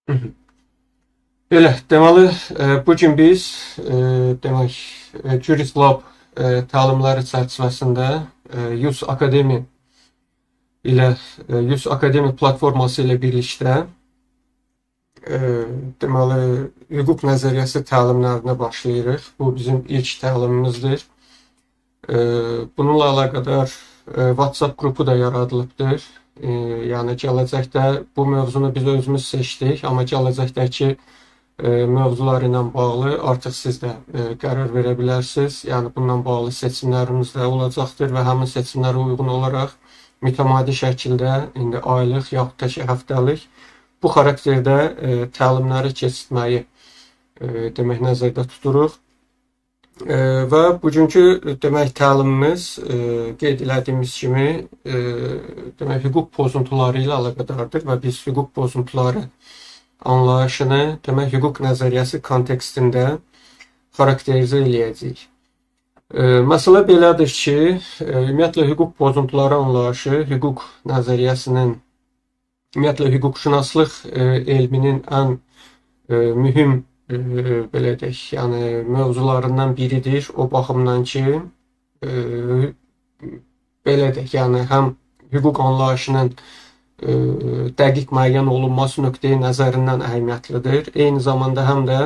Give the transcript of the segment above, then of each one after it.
Hı hı. Elə, deməli, bu gün biz demək Jurist Lab təlimləri çərçivəsində Yus Akademi ilə Yus Akademi platforması ilə birlikdə e, deməli hüquq nəzəriyyəsi təlimlərinə başlayırıq. Bu bizim ilk təlimimizdir. Bununla əlaqədar WhatsApp qrupu da yaradılıbdır. Yəni gələcəkdə bu mövzunu biz özümüz seçdik, amma gələcəkdəki mövzular ilə bağlı artıq siz də qərar verə bilərsiniz. Yəni bununla bağlı seçimlərimiz də olacaqdır və həmin seçimlərə uyğun olaraq mütəmadi şəkildə indi aylıq yaxud da ki həftəlik bu xarakterdə təlimləri keçirtməyi demək nəzərdə tuturuq. Və bugünkü demək təlimimiz qeyd elədiyimiz kimi demək hüquq pozuntuları ilə əlaqədardır və biz hüquq pozuntuları anlayışını demək hüquq nəzəriyyəsi kontekstində xarakterizə eləyəcəyik. Məsələ belədir ki, ümumiyyətlə hüquq pozuntuları anlayışı hüquq nəzəriyyəsinin, ümumiyyətlə hüquqşünaslıq elminin ən mühüm belə deyək, yəni mövzularından biridir. O baxımdan ki, belə deyək, yəni həm hüquq anlayışının dəqiq müəyyən olunması nöqteyi nəzərindən əhəmiyyətlidir. Eyni zamanda həm də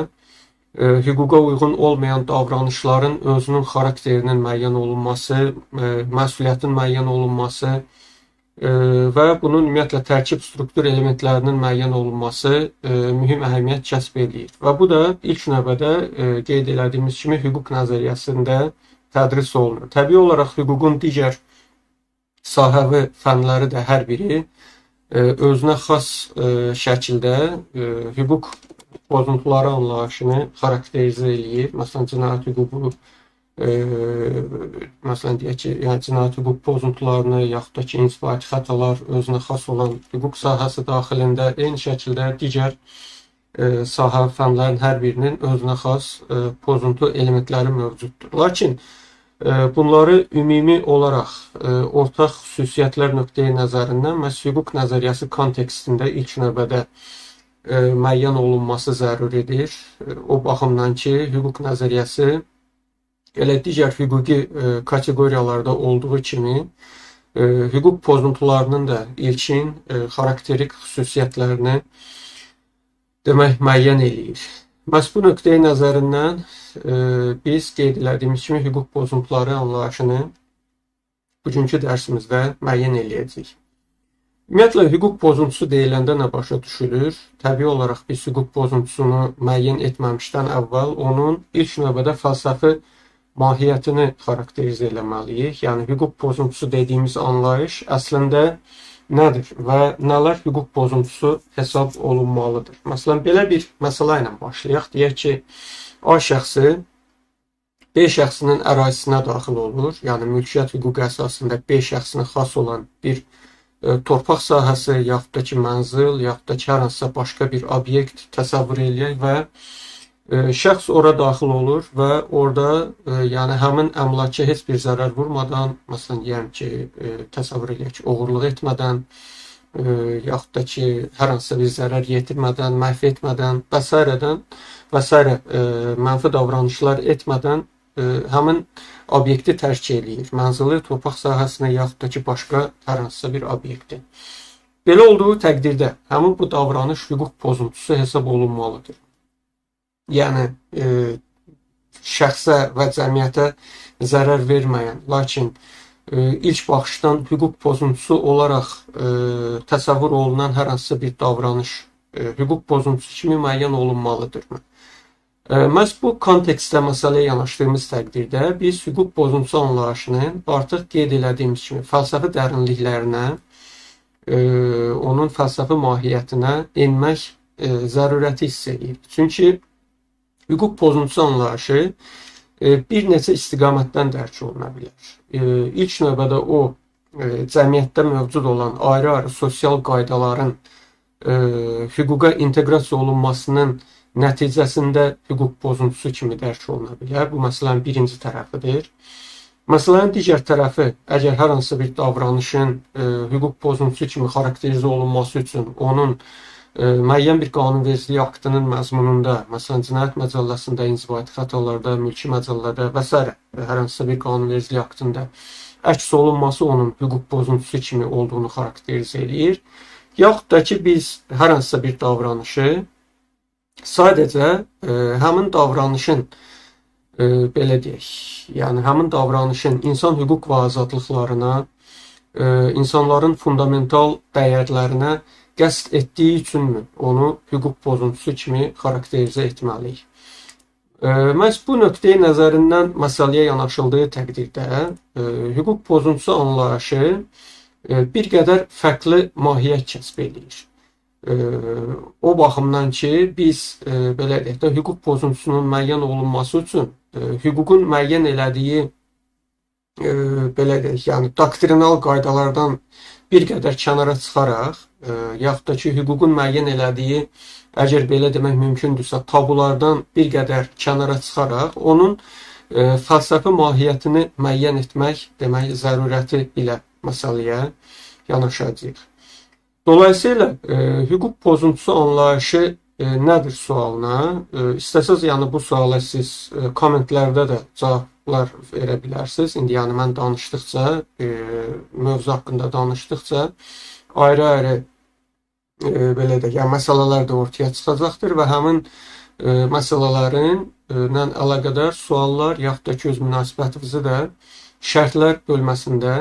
hüquqa uyğun olmayan davranışların özünün xarakterinin müəyyən olunması, məsuliyyətin müəyyən olunması və bunun ümumiyyətlə tərkib struktur elementlərinin müəyyən olunması mühüm əhəmiyyət kəsb edir. Və bu da ilk növbədə qeyd elədiyimiz kimi hüquq nəzəriyyəsində tədris olunur. Təbii olaraq hüququn digər sahəvi fənləri də hər biri özünə xas şəkildə hüquq pozuntuları anlayışını xarakterizə eləyir. Məsələn, cinayət hüququ, məsələn deyək ki, yəni cinayət hüquq pozuntularını, yaxud da ki, inzibati xətalar özünə xas olan hüquq sahəsi daxilində, eyni şəkildə digər sahə fənlərin hər birinin özünə xas pozuntu elementləri mövcuddur. Lakin bunları ümumi olaraq ortaq xüsusiyyətlər nöqteyi nəzərindən məhz hüquq nəzəriyyəsi kontekstində ilk növbədə müəyyən olunması zəruridir. O baxımdan ki, hüquq nəzəriyyəsi elə digər hüquqi kateqoriyalarda olduğu kimi hüquq pozuntularının da ilkin xarakterik xüsusiyyətlərini demək müəyyən eləyir. Məhz bu nöqteyi nəzərindən biz qeyd elədiyimiz kimi hüquq pozuntuları anlayışını bugünkü dərsimizdə müəyyən eləyəcəyik. Ümumiyyətlə, hüquq pozuntusu deyiləndə nə başa düşülür? Təbii olaraq biz hüquq pozuntusunu müəyyən etməmişdən əvvəl onun ilk növbədə fəlsəfi mahiyyətini xarakterizə eləməliyik. Yəni, hüquq pozuntusu dediyimiz anlayış əslində nədir və nələr hüquq pozuntusu hesab olunmalıdır? Məsələn, belə bir məsələ ilə başlayaq. Deyək ki, A şəxsi B şəxsinin ərazisinə daxil olur. Yəni, mülkiyyət hüququ əsasında B şəxsinə xas olan bir torpaq sahəsi, yaxud da ki, mənzil, yaxud da ki, hər hansısa başqa bir obyekt təsəvvür eləyək və şəxs ora daxil olur və orada yəni həmin əmlaka heç bir zərər vurmadan, məsələn, deyəm ki, təsəvvür eləyək ki, oğurluq etmədən, yaxud da ki, hər hansısa bir zərər yetirmədən, məhv etmədən və s. Mənfi davranışlar etmədən həmin obyekti tərk eləyir. Mənzili, torpaq sahəsini, yaxud da ki, başqa hər hansısa bir obyekti. Belə olduğu təqdirdə həmin bu davranış hüquq pozuntusu hesab olunmalıdır. Yəni, şəxsə və cəmiyyətə zərər verməyən, lakin ilk baxışdan hüquq pozuntusu olaraq təsəvvür olunan hər hansısa bir davranış hüquq pozuntusu kimi müəyyən olunmalıdırmı? Məhz bu kontekstdə məsələyə yanaşdığımız təqdirdə biz hüquq pozuntusu anlayışının artıq qeyd elədiyimiz kimi fəlsəfi dərinliklərinə, onun fəlsəfi mahiyyətinə enmək zərurəti hiss edir. Çünki hüquq pozuntusu anlayışı bir neçə istiqamətdən dərk oluna bilər. İlk növbədə o, cəmiyyətdə mövcud olan ayrı-ayrı sosial qaydaların hüquqa inteqrasiya olunmasının nəticəsində hüquq pozuntusu kimi dərk oluna bilər. Bu, məsələn, birinci tərəfidir. Məsələnin digər tərəfi, əgər hər hansı bir davranışın hüquq pozuntusu kimi xarakterizə olunması üçün onun müəyyən bir qanunvericilik aktının məzmununda, məsələn, cinayət məcəlləsində, inzibati xətalarda, mülki məcəllədə və s. hər hansısa bir qanunvericilik aktında əks olunması onun hüquq pozuntusu kimi olduğunu xarakterizə edir. Yaxud da ki, biz hər hansısa bir davranışı sadəcə həmin davranışın belə deyək, yəni həmin davranışın insan hüquq və azadlıqlarına, insanların fundamental dəyərlərinə qəsd etdiyi üçünmü onu hüquq pozuntusu kimi xarakterizə etməliyik. Məhz bu nöqteyi nəzərindən məsələyə yanaşıldığı təqdirdə hüquq pozuntusu anlayışı bir qədər fərqli mahiyyət kəsb edir. O baxımdan ki, biz belə deyək də, hüquq pozuntusunun müəyyən olunması üçün hüququn müəyyən elədiyi belə deyək, yəni doktrinal qaydalardan bir qədər kənara çıxaraq, yaxud da ki, hüququn müəyyən elədiyi, əgər belə demək mümkündürsə, tabulardan bir qədər kənara çıxaraq, onun fəlsəfi mahiyyətini müəyyən etmək demək zərurəti ilə məsələyə yanaşacağıq. Dolayısıyla hüquq pozuntusu anlayışı nədir sualına? İstəsəz, yəni bu suala siz kommentlərdə də cavablar verə bilərsiniz. İndi yəni mən danışdıqca, mövzu haqqında danışdıqca ayrı-ayrı belə də, yəni məsələlər də ortaya çıxacaqdır və həmin məsələlərin əlaqədar suallar yaxud da ki, öz münasibətinizi də şərhlər bölməsində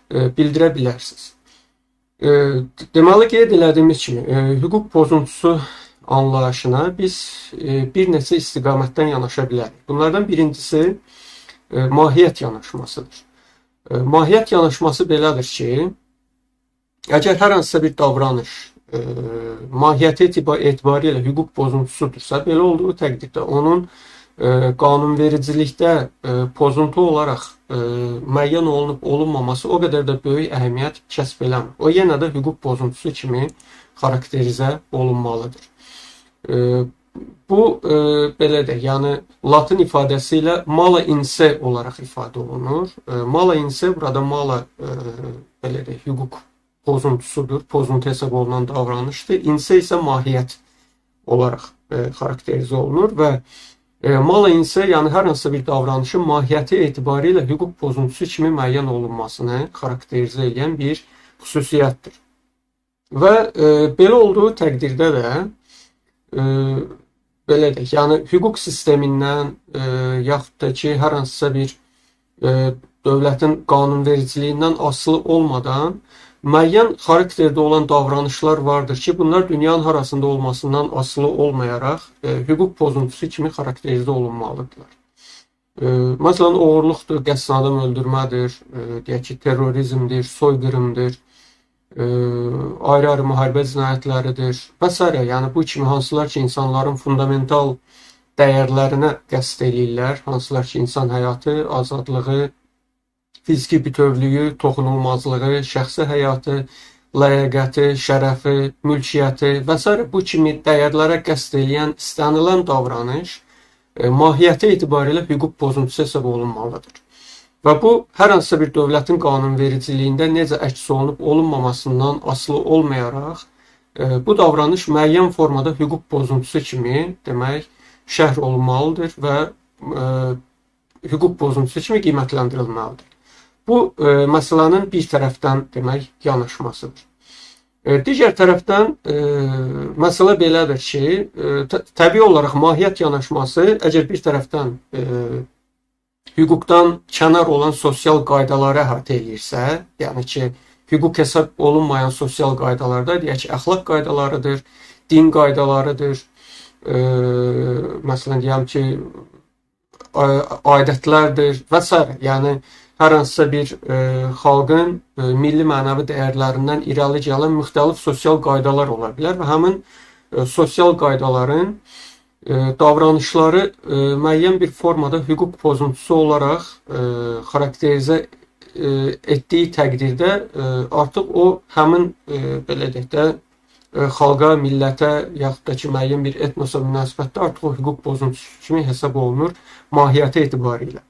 bildirə bilərsiniz. Deməli, qeyd elədiyimiz kimi, hüquq pozuntusu anlayışına biz bir neçə istiqamətdən yanaşa bilərik. Bunlardan birincisi mahiyyət yanaşmasıdır. Mahiyyət yanaşması belədir ki, əgər hər hansısa bir davranış mahiyyəti etibarilə hüquq pozuntusudursa, belə olduğu təqdirdə onun qanunvericilikdə pozuntu olaraq müəyyən olunub olunmaması o qədər də böyük əhəmiyyət kəsb eləmir. O yenə də hüquq pozuntusu kimi xarakterizə olunmalıdır. Bu belə də, yəni latın ifadəsi ilə mala in se olaraq ifadə olunur. Mala in se burada mala belə də hüquq pozuntusudur, pozuntu hesab olunan davranışdır. In se isə mahiyyət olaraq xarakterizə olunur və mala in se, yəni hər hansısa bir davranışın mahiyyəti etibarilə hüquq pozuntusu kimi müəyyən olunmasını xarakterizə edən bir xüsusiyyətdir. Və belə olduğu təqdirdə də belə deyək, yəni hüquq sistemindən yaxud da ki, hər hansısa bir dövlətin qanunvericiliyindən asılı olmadan müəyyən xarakterdə olan davranışlar vardır ki, bunlar dünyanın harasında olmasından asılı olmayaraq hüquq pozuntusu kimi xarakterizə olunmalıdırlar. Məsələn, oğurluqdur, qəsdən adam öldürmədir, deyək ki, terrorizmdir, soyqırımdır, ayrı-ayrı müharibə cinayətləridir və s. Yəni bu kimi hansılar ki, insanların fundamental dəyərlərinə qəsd eləyirlər, hansılar ki, insan həyatı, azadlığı, fiziki bütövlüyü, toxunulmazlığı, şəxsi həyatı, ləyaqəti, şərəfi, mülkiyyəti və s. bu kimi dəyərlərə qəsd eləyən istənilən davranış mahiyyəti etibarilə hüquq pozuntusu hesab olunmalıdır. Və bu, hər hansısa bir dövlətin qanunvericiliyində necə əks olunub olunmamasından asılı olmayaraq, bu davranış müəyyən formada hüquq pozuntusu kimi demək şərh olunmalıdır və hüquq pozuntusu kimi qiymətləndirilməlidir. Bu, məsələnin bir tərəfdən demək yanaşmasıdır. Digər tərəfdən məsələ belədir ki, təbii olaraq mahiyyət yanaşması əgər bir tərəfdən hüquqdan kənar olan sosial qaydaları əhatə edirsə, yəni ki, hüquq hesab olunmayan sosial qaydalarda, deyək ki, əxlaq qaydalarıdır, din qaydalarıdır, məsələn, deyəm ki, adətlərdir və s. Yəni, hər hansısa bir xalqın milli mənəvi dəyərlərindən irəli gələn müxtəlif sosial qaydalar ola bilər və həmin sosial qaydaların davranışları müəyyən bir formada hüquq pozuntusu olaraq xarakterizə etdiyi təqdirdə artıq o həmin belə deyək də xalqa, millətə yaxud da ki müəyyən bir etnosa münasibətdə artıq o hüquq pozuntusu kimi hesab olunur mahiyyəti etibarilə.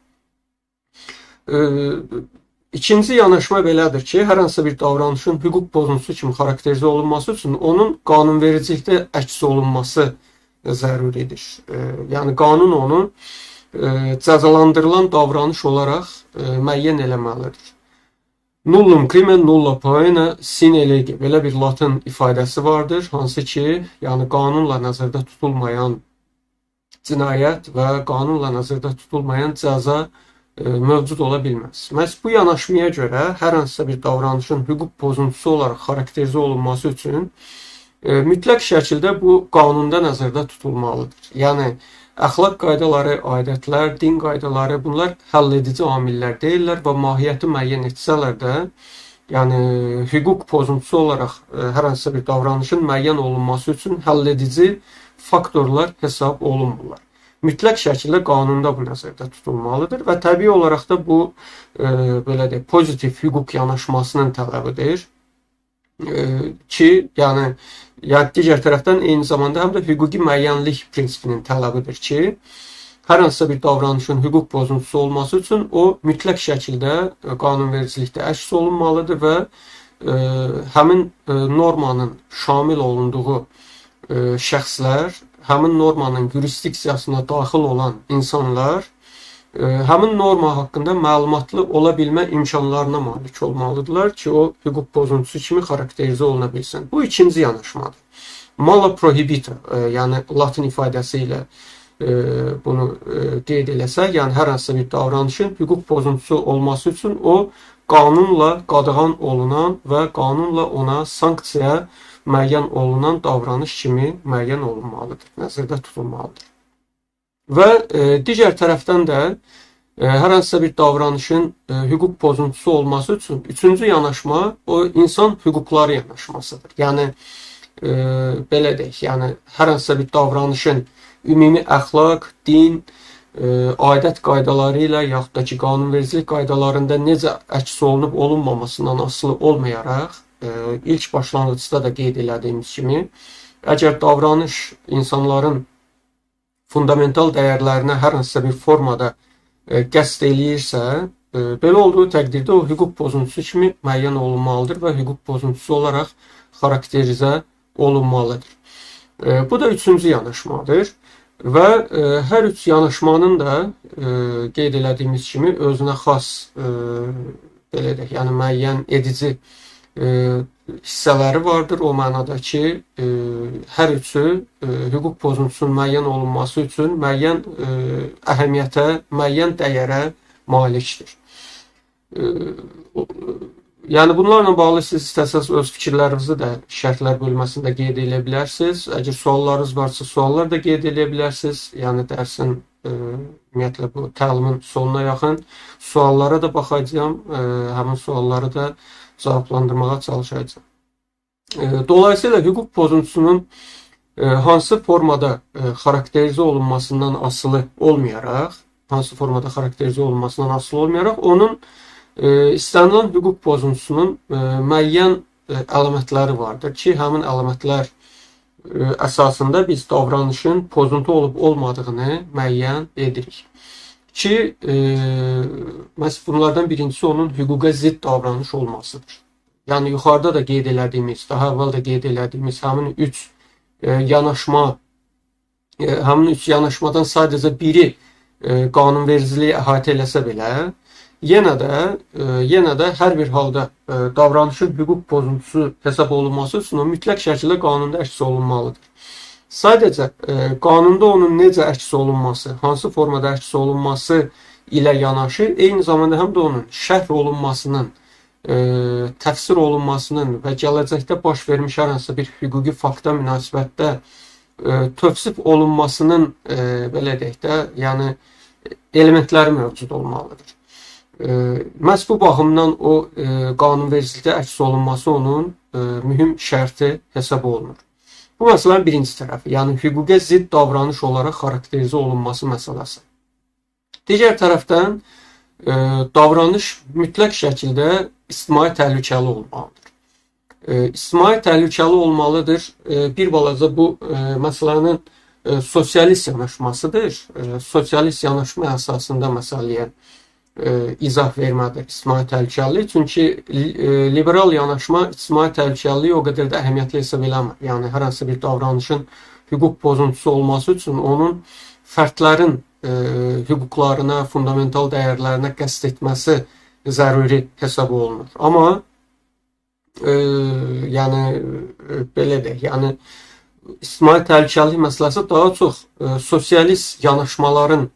İkinci yanaşma belədir ki, hər hansısa bir davranışın hüquq pozuntusu kimi xarakterizə olunması üçün onun qanunvericilikdə əks olunması zəruridir. Yəni qanun onu cəzalandırılan davranış olaraq müəyyən eləməlidir. Nullum crimen nulla poena sine lege belə bir latın ifadəsi vardır, hansı ki, yəni qanunla nəzərdə tutulmayan cinayət və qanunla nəzərdə tutulmayan cəza mövcud ola bilməz. Məhz bu yanaşmaya görə hər hansısa bir davranışın hüquq pozuntusu olaraq xarakterizə olunması üçün mütləq şəkildə bu qanunda nəzərdə tutulmalıdır. Yəni əxlaq qaydaları, adətlər, din qaydaları bunlar həlledici amillər deyillər və mahiyyəti müəyyən etsələr də, yəni hüquq pozuntusu olaraq hər hansısa bir davranışın müəyyən olunması üçün həlledici faktorlar hesab olunmurlar. Mütləq şəkildə qanunda bu nəzərdə tutulmalıdır və təbii olaraq da bu belə deyək, pozitiv hüquq yanaşmasının tələbidir ki, yəni digər tərəfdən eyni zamanda həm də hüquqi müəyyənlik prinsipinin tələbidir ki, hər hansısa bir davranışın hüquq pozuntusu olması üçün o mütləq şəkildə qanunvericilikdə əks olunmalıdır və həmin normanın şamil olunduğu şəxslər, həmin normanın yurisdiksiyasına daxil olan insanlar həmin norma haqqında məlumatlı ola bilmə imkanlarına malik olmalıdırlar ki, o hüquq pozuntusu kimi xarakterizə oluna bilsin. Bu ikinci yanaşmadır. Mala prohibita, yəni latın ifadəsi ilə bunu qeyd eləsək, yəni hər hansısa bir davranışın hüquq pozuntusu olması üçün o qanunla qadağan olunan və qanunla ona sanksiya müəyyən olunan davranış kimi müəyyən olunmalıdır, nəzərdə tutulmalıdır. Və digər tərəfdən də hər hansısa bir davranışın hüquq pozuntusu olması üçün üçüncü yanaşma o insan hüquqları yanaşmasıdır. Yəni belə deyək, yəni hər hansısa bir davranışın ümumi əxlaq, din, adət qaydaları ilə yaxud da ki, qanunvericilik qaydalarında necə əks olunub olunmamasından asılı olmayaraq, ilk başlanğıcda da qeyd elədiyimiz kimi, əgər davranış insanların fundamental dəyərlərinə hər hansısa bir formada qəsd eləyirsə, belə olduğu təqdirdə o hüquq pozuntusu kimi müəyyən olunmalıdır və hüquq pozuntusu olaraq xarakterizə olunmalıdır. Bu da üçüncü yanaşmadır və hər üç yanaşmanın da qeyd elədiyimiz kimi özünə xas belə deyək, yəni müəyyən edici hissələri vardır. O mənada ki, hər üçü hüquq pozuntusunun müəyyən olunması üçün müəyyən əhəmiyyətə, müəyyən dəyərə malikdir. Yəni bunlarla bağlı siz istəsəz öz fikirlərinizi də şərhlər bölməsində qeyd edə bilərsiniz. Əgər suallarınız varsa, suallar da qeyd edə bilərsiniz. Yəni dərsin ümumiyyətlə bu təlimin sonuna yaxın suallara da baxacağam. Həmin sualları da cavablandırmağa çalışacağım. Dolayısıyla hüquq pozuntusunun hansı formada xarakterizə olunmasından asılı olmayaraq, onun istənilən hüquq pozuntusunun müəyyən əlamətləri vardır ki, həmin əlamətlər əsasında biz davranışın pozuntu olub olmadığını müəyyən edirik. Ki, məhz bunlardan birincisi onun hüquqa zidd davranış olmasıdır. Yəni, yuxarıda da qeyd elədiyimiz, daha əvvəl də qeyd elədiyimiz həmin üç yanaşmadan sadəcə biri qanunvericiliyi əhatə eləsə belə, yenə də hər bir halda davranışın hüquq pozuntusu hesab olunması üçün o mütləq şəkildə qanunda əks olunmalıdır. Sadəcə qanunda onun necə əks olunması, hansı formada əks olunması ilə yanaşı, eyni zamanda həm də onun şərh olunmasının, təfsir olunmasının və gələcəkdə baş vermiş hər hansısa bir hüquqi fakta münasibətdə tövsif olunmasının belə deyək də, yəni elementləri mövcud olmalıdır. Məhz bu baxımdan o qanunvericilikdə əks olunması onun mühüm şərti hesab olunur. Bu məsələnin birinci tərəfi, yəni hüquqa zidd davranış olaraq xarakterizə olunması məsələsi. Digər tərəfdən davranış mütləq şəkildə ictimai təhlükəli olmalıdır. İctimai təhlükəli olmalıdır. Bir balaca bu məsələnin sosialist yanaşmasıdır. Sosialist yanaşma əsasında məsələyə izah vermədir ictimai təhlükəliliyi. Çünki liberal yanaşma ictimai təhlükəliliyi o qədər də əhəmiyyətli hesab eləmir. Yəni hər hansı bir davranışın hüquq pozuntusu olması üçün onun fərdlərin hüquqlarına, fundamental dəyərlərinə qəsd etməsi zəruri hesab olunur. Amma yəni belə deyək, yəni ictimai təhlükəlilik məsələsi daha çox sosialist yanaşmaların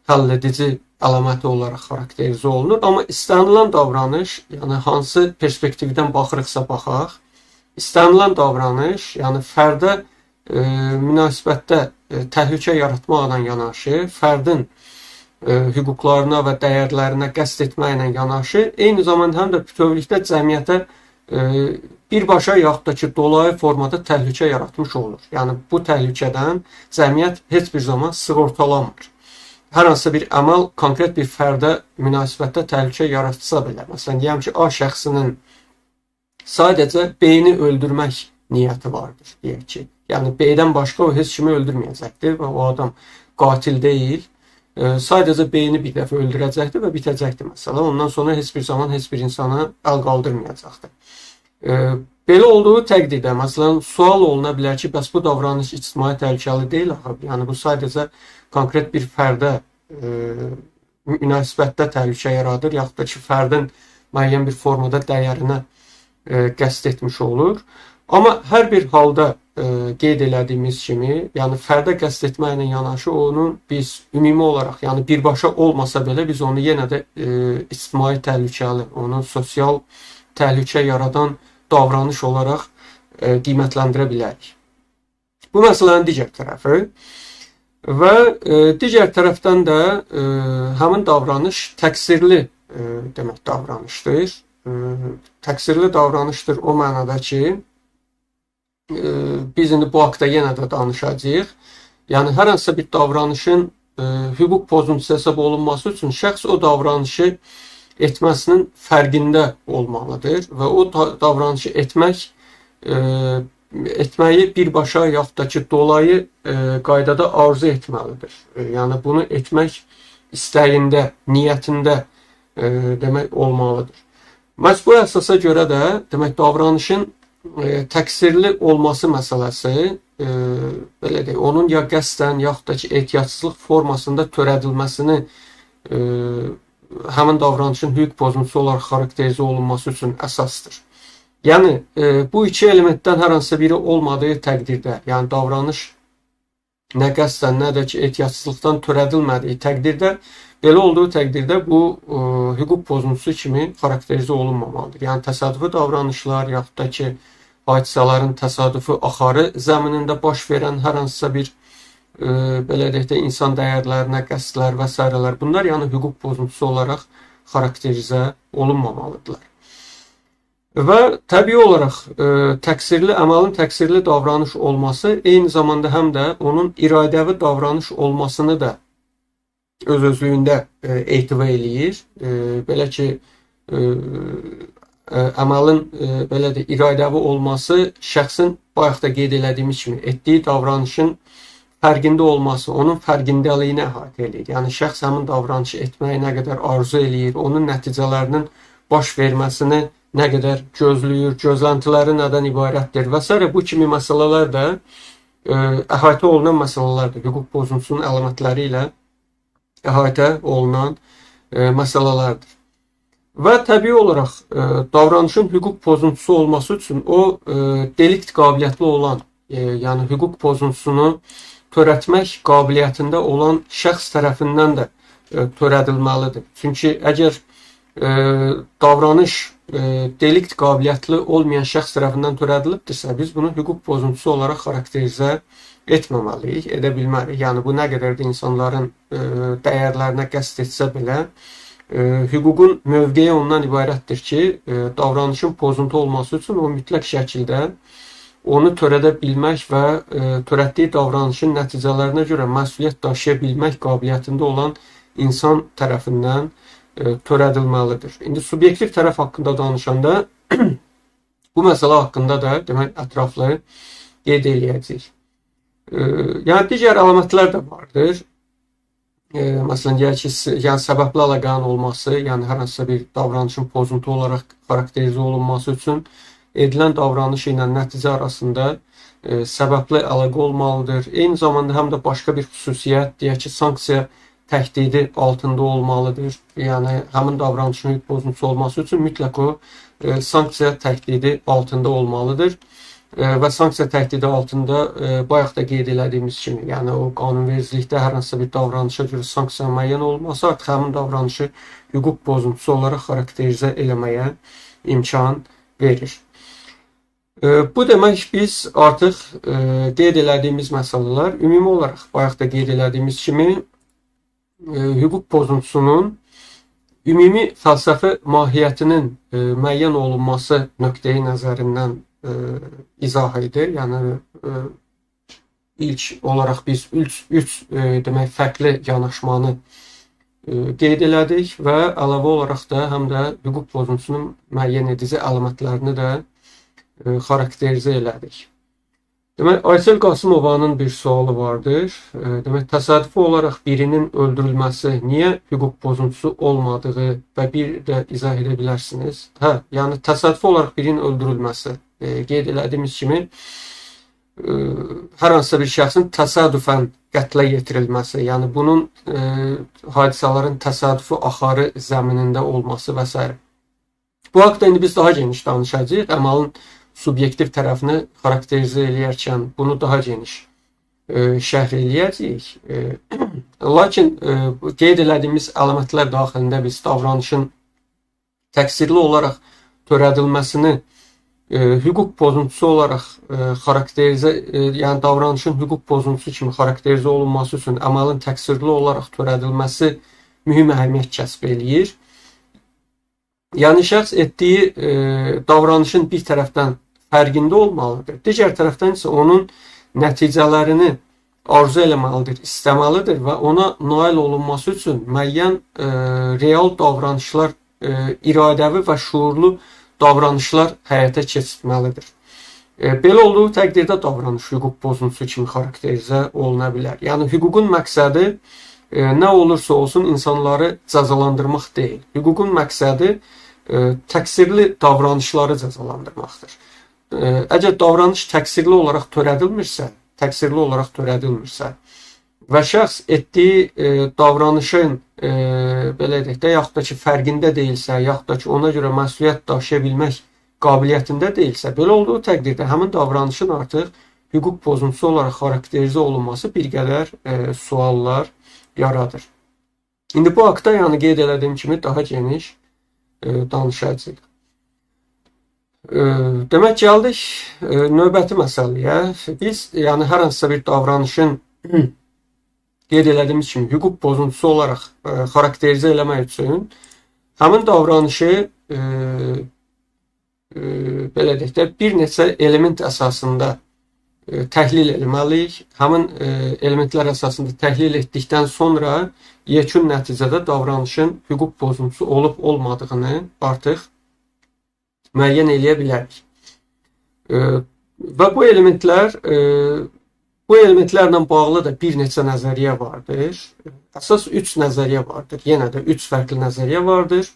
həlledici əlaməti olaraq xarakterizə olunur. Amma istənilən davranış, yəni hansı perspektivdən baxırıqsa baxaq, istənilən davranış, yəni fərdə münasibətdə təhlükə yaratmaqla yanaşı, fərdin hüquqlarına və dəyərlərinə qəsd etməklə yanaşı, eyni zamanda həm də bütövlükdə cəmiyyətə birbaşa yaxud da ki, dolayı formada təhlükə yaratmış olur. Yəni bu təhlükədən cəmiyyət heç bir zaman sığortalanmır. Hər hansı bir əməl konkret bir fərdə münasibətdə təhlükə yaratsa belə, məsələn, deyəm ki, A şəxsinin sadəcə B-ni öldürmək niyyəti vardır, deyək ki. Yəni B-dən başqa o heç kimi öldürməyəcəkdir və o adam qatil deyil. Sadəcə B-ni bir dəfə öldürəcəkdir və bitəcəkdir məsələ. Ondan sonra heç bir zaman heç bir insana əl qaldırmayacaqdır. Belə olduğu təqdirdə, məsələn, sual oluna bilər ki, bəs bu davranış ictimai təhlükəli deyil axı. Yəni bu sadəcə konkret bir fərdə münasibətdə təhlükə yaradır, yaxud da ki, fərdin müəyyən bir formada dəyərinə qəsd etmiş olur. Amma hər bir halda qeyd elədiyimiz kimi, yəni fərdə qəsd etməklə yanaşı onu biz ümumi olaraq, yəni birbaşa olmasa belə biz onu yenə də ictimai təhlükəli, onu sosial təhlükə yaradan davranış olaraq qiymətləndirə bilərik. Bu məsələnin digər tərəfi və digər tərəfdən də həmin davranış təqsirli demək davranışdır. Təqsirli davranışdır o mənada ki, biz indi bu haqda yenə də danışacağıq. Yəni hər hansı bir davranışın hüquq pozuntusu hesab olunması üçün şəxs o davranışı etməsinin fərqində olmalıdır və o davranışı etməyi birbaşa yaxud da ki, dolayı qaydada arzu etməlidir. Yəni bunu etmək istəyində, niyyətində demək olmalıdır. Məhz bu əsasa görə də demək davranışın təqsirli olması məsələsi belə deyək, onun ya qəsdən yaxud da ki, ehtiyatsızlıq formasında törədilməsini həmin davranışın hüquq pozuntusu olaraq xarakterizə olunması üçün əsasdır. Yəni bu iki elementdən hər hansı biri olmadığı təqdirdə, yəni davranış nə qəsdən, nə də ki, ehtiyatsızlıqdan törədilmədiyi təqdirdə, belə olduğu təqdirdə bu hüquq pozuntusu kimi xarakterizə olunmamalıdır. Yəni təsadüfi davranışlar yaxud da ki, hadisələrin təsadüfi axarı zəminində baş verən hər hansısa bir belə deyək də insan dəyərlərinə qəsdlər və s. bunlar yəni hüquq pozuntusu olaraq xarakterizə olunmamalıdırlar. Və təbii olaraq əməlin təqsirli davranış olması eyni zamanda həm də onun iradəvi davranış olmasını da öz-özlüyündə ehtiva eləyir. Belə ki, əməlin belə də iradəvi olması şəxsin bayaq da qeyd elədiyimiz kimi etdiyi davranışın fərqində olması, onun fərqindəliyini əhatə eləyir. Yəni şəxs həmin davranışı etməyi nə qədər arzu eləyir, onun nəticələrinin baş verməsini nə qədər gözləyir, gözləntiləri nədən ibarətdir və s. Bu kimi məsələlər də əhatə olunan məsələlərdir. Hüquq pozuntusunun əlamətləri ilə əhatə olunan məsələlərdir. Və təbii olaraq davranışın hüquq pozuntusu olması üçün o delikt qabiliyyətli olan, yəni hüquq pozuntusunu törətmək qabiliyyətində olan şəxs tərəfindən də törədilməlidir. Çünki əgər davranış delikt qabiliyyətli olmayan şəxs tərəfindən törədilibdirsə, biz bunu hüquq pozuntusu olaraq xarakterizə etməməliyik, edə bilmərik. Yəni bu nə qədər də insanların dəyərlərinə qəsd etsə belə, hüququn mövqeyi ondan ibarətdir ki, davranışın pozuntu olması üçün o mütləq şəkildə onu törədə bilmək və törətdiyi davranışın nəticələrinə görə məsuliyyət daşıya bilmək qabiliyyətində olan insan tərəfindən törədilməlidir. İndi subyektiv tərəf haqqında danışanda bu məsələ haqqında da demək ətraflı qeyd eləyəcəyik. Yəni digər əlamətlər də vardır. Məsələn, deyək ki, yəni səbəbli əlaqənin olması, yəni hər hansısa bir davranışın pozuntu olaraq xarakterizə olunması üçün edilən davranış ilə nəticə arasında səbəbli əlaqə olmalıdır. Eyni zamanda həm də başqa bir xüsusiyyət, deyək ki, sanksiya təhdidi altında olmalıdır. Yəni həmin davranışın hüquq pozuntusu olması üçün mütləq o sanksiya təhdidi altında olmalıdır. Və sanksiya təhdidi altında bayaq da qeyd elədiyimiz kimi, yəni o qanunvericilikdə hər hansısa bir davranışa görə sanksiya müəyyən olması artıq həmin davranışı hüquq pozuntusu olaraq xarakterizə eləməyə imkan verir. Bu demək biz artıq qeyd elədiyimiz məsələlər ümumi olaraq bayaq da qeyd elədiyimiz kimi hüquq pozuntusunun ümumi fəlsəfi mahiyyətinin müəyyən olunması nöqteyi nəzərindən izah edir. Yəni ilk olaraq biz üç demək fərqli yanaşmanı qeyd elədik və əlavə olaraq da həm də hüquq pozuntusunun müəyyən edici əlamətlərini də xarakterizə elədik. Demək, Aysel Qasımovanın bir sualı vardır. Demək, təsadüfi olaraq birinin öldürülməsi niyə hüquq pozuntusu olmadığı və bir də izah edə bilərsiniz? Hə, yəni təsadüfi olaraq birinin öldürülməsi qeyd elədiyimiz kimi hər hansısa bir şəxsin təsadüfən qətlə yetirilməsi, yəni bunun hadisələrin təsadüfi axarı zəminində olması və s. Bu haqda indi biz daha geniş danışacağıq. Əmalın subyektiv tərəfini xarakterizə eləyərkən bunu daha geniş şərh eləyəcəyik. Lakin qeyd elədiyimiz əlamətlər daxilində biz davranışın təqsirli olaraq törədilməsini hüquq pozuntusu olaraq xarakterizə, yəni davranışın hüquq pozuntusu kimi xarakterizə olunması üçün əməlin təqsirli olaraq törədilməsi mühüm əhəmiyyət kəsb eləyir. Yəni şəxs etdiyi davranışın bir tərəfdən fərqində olmalıdır, digər tərəfdən isə onun nəticələrini arzu eləməlidir, istəməlidir və ona nail olunması üçün müəyyən real davranışlar, iradəvi və şuurlu davranışlar həyata keçirməlidir. Belə olduğu təqdirdə davranış hüquq pozuntusu kimi xarakterizə oluna bilər. Yəni hüququn məqsədi nə olursa olsun insanları cəzalandırmaq deyil. Hüququn məqsədi təqsirli davranışları cəzalandırmaqdır. Əgər davranış təqsirli olaraq törədilmirsə və şəxs etdiyi davranışın belə deyək də, yaxud da ki, fərqində deyilsə, yaxud da ki, ona görə məsuliyyət daşıya bilmək qabiliyyətində deyilsə, belə olduğu təqdirdə həmin davranışın artıq hüquq pozuntusu olaraq xarakterizə olunması bir qədər suallar yaradır. İndi bu haqda, yəni qeyd elədiyim kimi, daha geniş danışacağıq. Demək, gəldik növbəti məsələyə. Biz, yəni hər hansısa bir davranışın qeyd elədiyimiz kimi hüquq pozuntusu olaraq xarakterizə eləmək üçün həmin davranışı belə deyək də, bir neçə element əsasında təhlil etməliyik. Həmin elementlər əsasında təhlil etdikdən sonra yekun nəticədə davranışın hüquq pozuntusu olub olmadığını artıq müəyyən eləyə bilərik. Və bu elementlərlə bağlı da bir neçə nəzəriyyə vardır. Əsas 3 nəzəriyyə vardır. Yenə də 3 fərqli nəzəriyyə vardır.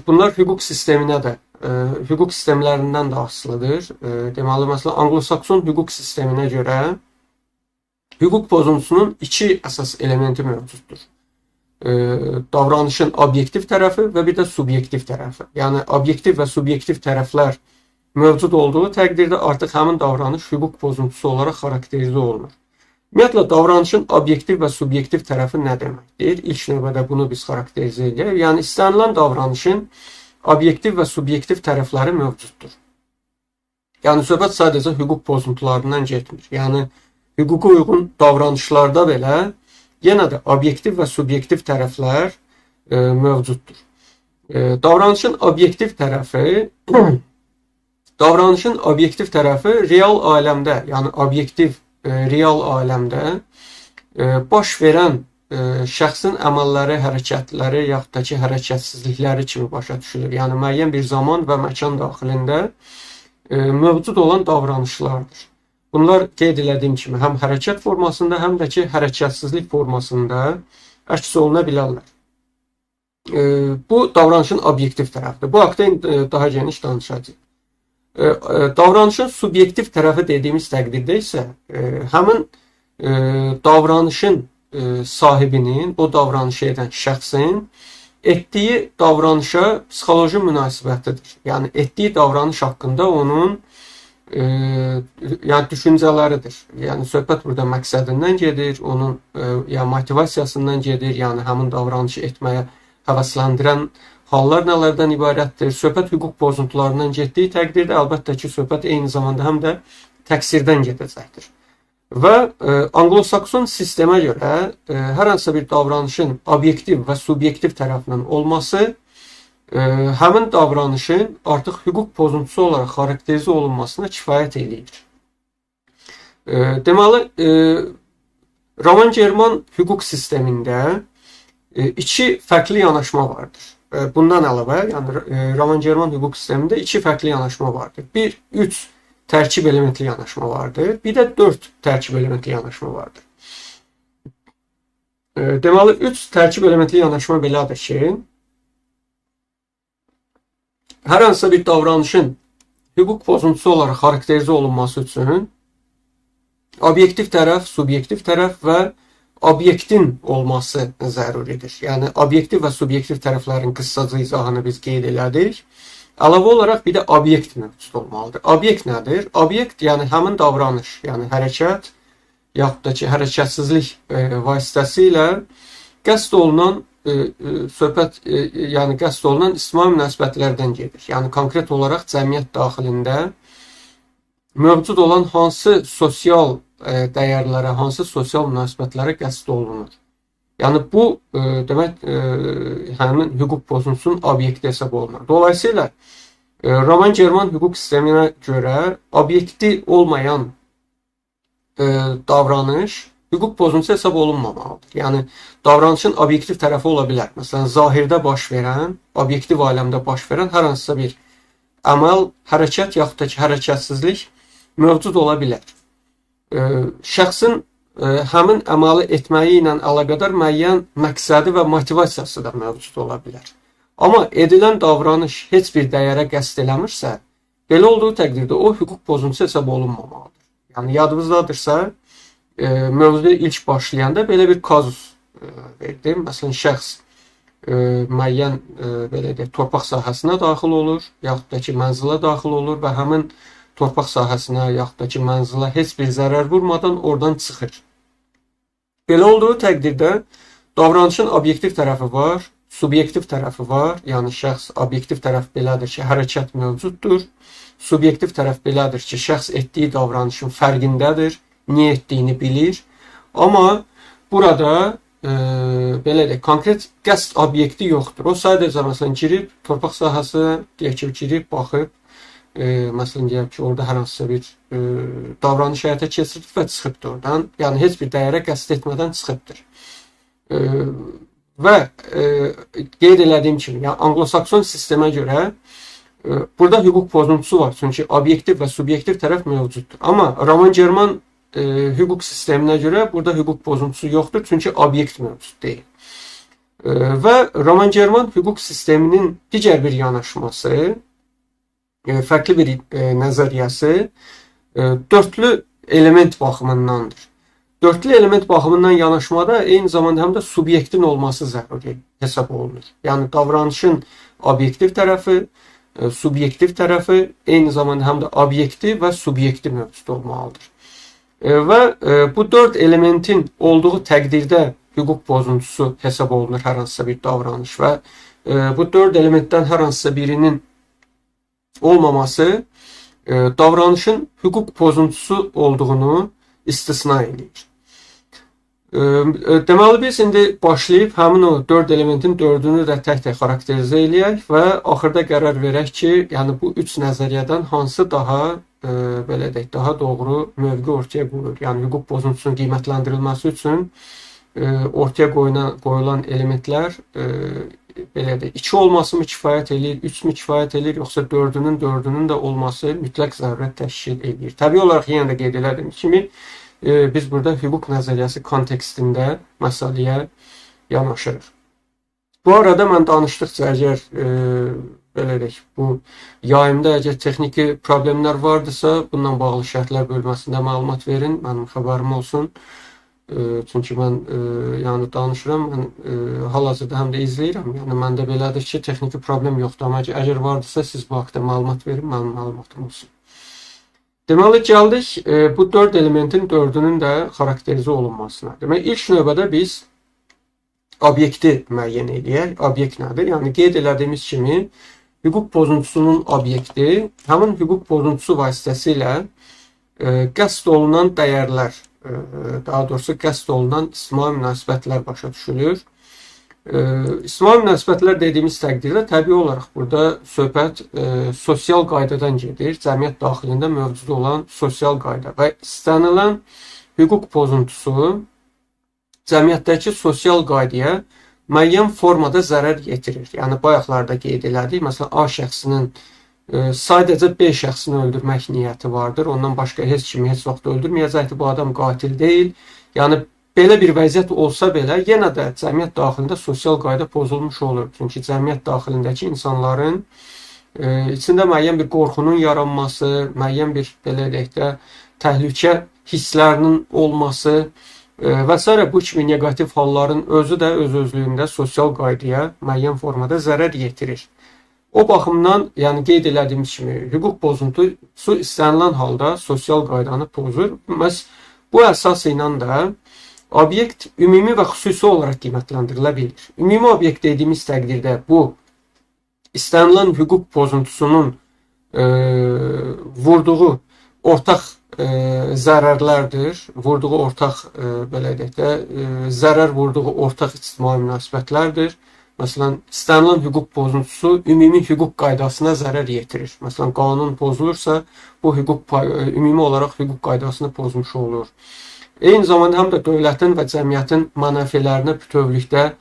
Bunlar hüquq sisteminə də, hüquq sistemlərindən də asılıdır. Deməli, məsələn, Anglo-Sakson hüquq sisteminə görə hüquq pozuntusunun 2 əsas elementi mövcuddur. Davranışın obyektiv tərəfi və bir də subyektiv tərəfi. Yəni, obyektiv və subyektiv tərəflər mövcud olduğu təqdirdə artıq həmin davranış hüquq pozuntusu olaraq xarakterizə olunur. Ümumiyyətlə, davranışın obyektiv və subyektiv tərəfi nə deməkdir? İlk növbədə bunu biz xarakterizə edək. Yəni, istənilən davranışın obyektiv və subyektiv tərəfləri mövcuddur. Yəni, söhbət sadəcə hüquq pozuntularından getmir. Yəni, hüquqa uyğun davranışlarda belə yenə də obyektiv və subyektiv tərəflər mövcuddur. Davranışın obyektiv tərəfi real aləmdə, yəni obyektiv real aləmdə baş verən şəxsin əməlləri, hərəkətləri, yaxud da ki, hərəkətsizlikləri kimi başa düşülür. Yəni, müəyyən bir zaman və məkan daxilində mövcud olan davranışlardır. Bunlar qeyd elədiyim kimi həm hərəkət formasında, həm də ki, hərəkətsizlik formasında əks oluna bilərlər. Bu davranışın obyektiv tərəfidir. Bu haqqda daha geniş danışacağıq. Davranışın subyektiv tərəfi dediyimiz təqdirdə isə həmin davranışın sahibinin, o davranışı edən şəxsin etdiyi davranışa psixoloji münasibətidir. Yəni etdiyi davranış haqqında onun yəni düşüncələridir. Yəni söhbət burada məqsədindən gedir, onun yəni motivasiyasından gedir, yəni həmin davranışı etməyə həvəsləndirən hallar nələrdən ibarətdir? Söhbət hüquq pozuntularından getdiyi təqdirdə əlbəttə ki, söhbət eyni zamanda həm də təqsirdən gedəcəkdir. Və Anglo-Sakson sistemə görə hər hansısa bir davranışın obyektiv və subyektiv tərəfindən olması həmin davranışın artıq hüquq pozuntusu olaraq xarakterizə olunmasına kifayət eləyir. Deməli, Roman-German hüquq sistemində iki fərqli yanaşma vardır. Bundan əlavə, yəni Roman-German hüquq sistemində iki fərqli yanaşma vardır. Bir, 3 tərkib elementli yanaşma vardır. Bir də 4 tərkib elementli yanaşma vardır. Deməli, 3 tərkib elementli yanaşma belədir ki, hər hansısa bir davranışın hüquq pozuntusu olaraq xarakterizə olunması üçün obyektiv tərəf, subyektiv tərəf və obyektin olması zəruridir. Yəni, obyektiv və subyektiv tərəflərin qısaca izahını biz qeyd elədik. Əlavə olaraq bir də obyekt mövcud olmalıdır. Obyekt nədir? Obyekt, yəni həmin davranış, yəni hərəkət, yaxud da ki, hərəkətsizlik vasitəsilə qəsd olunan söhbət, yəni qəsd olunan ictimai münasibətlərdən gedir. Yəni, konkret olaraq cəmiyyət daxilində mövcud olan hansı sosial dəyərlərə, hansı sosial münasibətlərə qəsd olunur. Yəni, bu, demək, həmin hüquq pozuntusunun obyekti hesab olunur. Dolayısıyla, Roman-German hüquq sisteminə görə obyekti olmayan davranış hüquq pozuntusu hesab olunmamalıdır. Yəni, davranışın obyektiv tərəfi ola bilər. Məsələn, zahirdə baş verən, obyektiv aləmdə baş verən hər hansısa bir əməl, hərəkət yaxud da ki, hərəkətsizlik mövcud ola bilər. Şəxsin həmin əməli etməyi ilə əlaqədar müəyyən məqsədi və motivasiyası da mövcud ola bilər. Amma edilən davranış heç bir dəyərə qəsd eləmirsə, belə olduğu təqdirdə o hüquq pozuntusu hesab olunmamalıdır. Yəni, yadınızdadırsa, mövzu ilk başlayanda belə bir kazus verdim. Məsələn, şəxs müəyyən belə deyək, torpaq sahəsinə daxil olur, yaxud da ki, mənzilə daxil olur və həmin torpaq sahəsinə, yaxud da ki, mənzilə heç bir zərər vurmadan oradan çıxır. Belə olduğu təqdirdə davranışın obyektiv tərəfi var, subyektiv tərəfi var. Yəni, şəxs obyektiv tərəf belədir ki, hərəkət mövcuddur. Subyektiv tərəf belədir ki, şəxs etdiyi davranışın fərqindədir, niyə etdiyini bilir. Amma burada belə deyək, konkret qəsd obyekti yoxdur. O sadəcə məsələn girib torpaq sahəsinə, deyək ki, girib baxıb, məsələn deyək ki, orada hər hansısa bir davranış həyata keçirib və çıxıbdır oradan. Yəni heç bir dəyərə qəsd etmədən çıxıbdır. Və qeyd elədiyim kimi, yəni Anglo-Sakson sistemə görə burada hüquq pozuntusu var. Çünki obyektiv və subyektiv tərəf mövcuddur. Amma Roman-German hüquq sisteminə görə burada hüquq pozuntusu yoxdur. Çünki obyekt mövcud deyil. Və Roman-German hüquq sisteminin digər bir yanaşması, fərqli bir nəzəriyyəsi dörtlü element baxımındandır. Dörtlü element baxımından yanaşmada eyni zamanda həm də subyektin olması zəruri hesab olunur. Yəni, davranışın obyektiv tərəfi, subyektiv tərəfi, eyni zamanda həm də obyekti və subyekti mövcud olmalıdır. Və bu 4 elementin olduğu təqdirdə hüquq pozuntusu hesab olunur hər hansısa bir davranış və bu 4 elementdən hər hansısa birinin olmaması davranışın hüquq pozuntusu olduğunu istisna edir. Deməli, biz indi başlayıb həmin o 4 elementin 4-ünü də tək-tək xarakterizə eləyək və axırda qərar verək ki, yəni bu 3 nəzəriyyədən hansı daha belə deyək, daha doğru mövqe ortaya qoyur. Yəni, hüquq pozuntusunun qiymətləndirilməsi üçün ortaya qoyulan elementlər belə də 2 olması mı kifayət eləyir, 3 mü kifayət eləyir, yoxsa 4-ün də olması mütləq zərurət təşkil eləyir. Təbii olaraq yenə də qeyd elədiyim kimi biz burada hüquq nəzəriyyəsi kontekstində məsələyə yanaşırıq. Bu arada mən danışdıqca əgər belə deyək, bu yayımda əgər texniki problemlər vardısa, bununla bağlı şərhlər bölməsində məlumat verin, mənim xəbərim olsun. Çünki mən yəni danışıram, mən hal-hazırda həm də izləyirəm. Yəni məndə belədir ki, texniki problem yoxdur, amma əgər vardısa siz bu haqqda məlumat verin, mənim məlumatım olsun. Deməli gəldik bu 4 elementin 4-ünün də xarakterizə olunmasına. Demək ilk növbədə biz obyekti müəyyən edək. Obyekt nədir? Yəni qeyd elədiyimiz kimi hüquq pozuntusunun obyekti həmin hüquq pozuntusu vasitəsilə qəsd olunan dəyərlər, daha doğrusu qəsd olunan ictimai münasibətlər başa düşülür. İctimai münasibətlər dediyimiz təqdirdə təbii olaraq burada söhbət sosial qaydadan gedir. Cəmiyyət daxilində mövcud olan sosial qayda və istənilən hüquq pozuntusu cəmiyyətdəki sosial qaydaya müəyyən formada zərər yetirir. Yəni bayaqlarda qeyd elədik. Məsələn, A şəxsinin sadəcə B şəxsini öldürmək niyyəti vardır. Ondan başqa heç kimi heç vaxt öldürməyəcəkdir. Bu adam qatil deyil. Yəni belə bir vəziyyət olsa belə, yenə də cəmiyyət daxilində sosial qayda pozulmuş olur. Çünki cəmiyyət daxilindəki insanların içində müəyyən bir qorxunun yaranması, müəyyən bir belə deyək də təhlükə hisslərinin olması və s. bu kimi negativ halların özü də öz-özlüyündə sosial qaydaya müəyyən formada zərər yetirir. O baxımdan, yəni qeyd elədiyimiz kimi, hüquq pozuntusu istənilən halda sosial qaydanı pozur. Məhz bu əsas ilə də obyekt ümumi və xüsusi olaraq qiymətləndirilə bilir. Ümumi obyekt dediyimiz təqdirdə bu istənilən hüquq pozuntusunun vurduğu ortaq zərərlərdir. Vurduğu ortaq belə deyək də zərər vurduğu ortaq ictimai münasibətlərdir. Məsələn, istənilən hüquq pozuntusu ümumi hüquq qaydasına zərər yetirir. Məsələn, qanun pozulursa, bu ümumi olaraq hüquq qaydasını pozmuş olur. Eyni zamanda həm də dövlətin və cəmiyyətin mənafələrinə bütövlükdə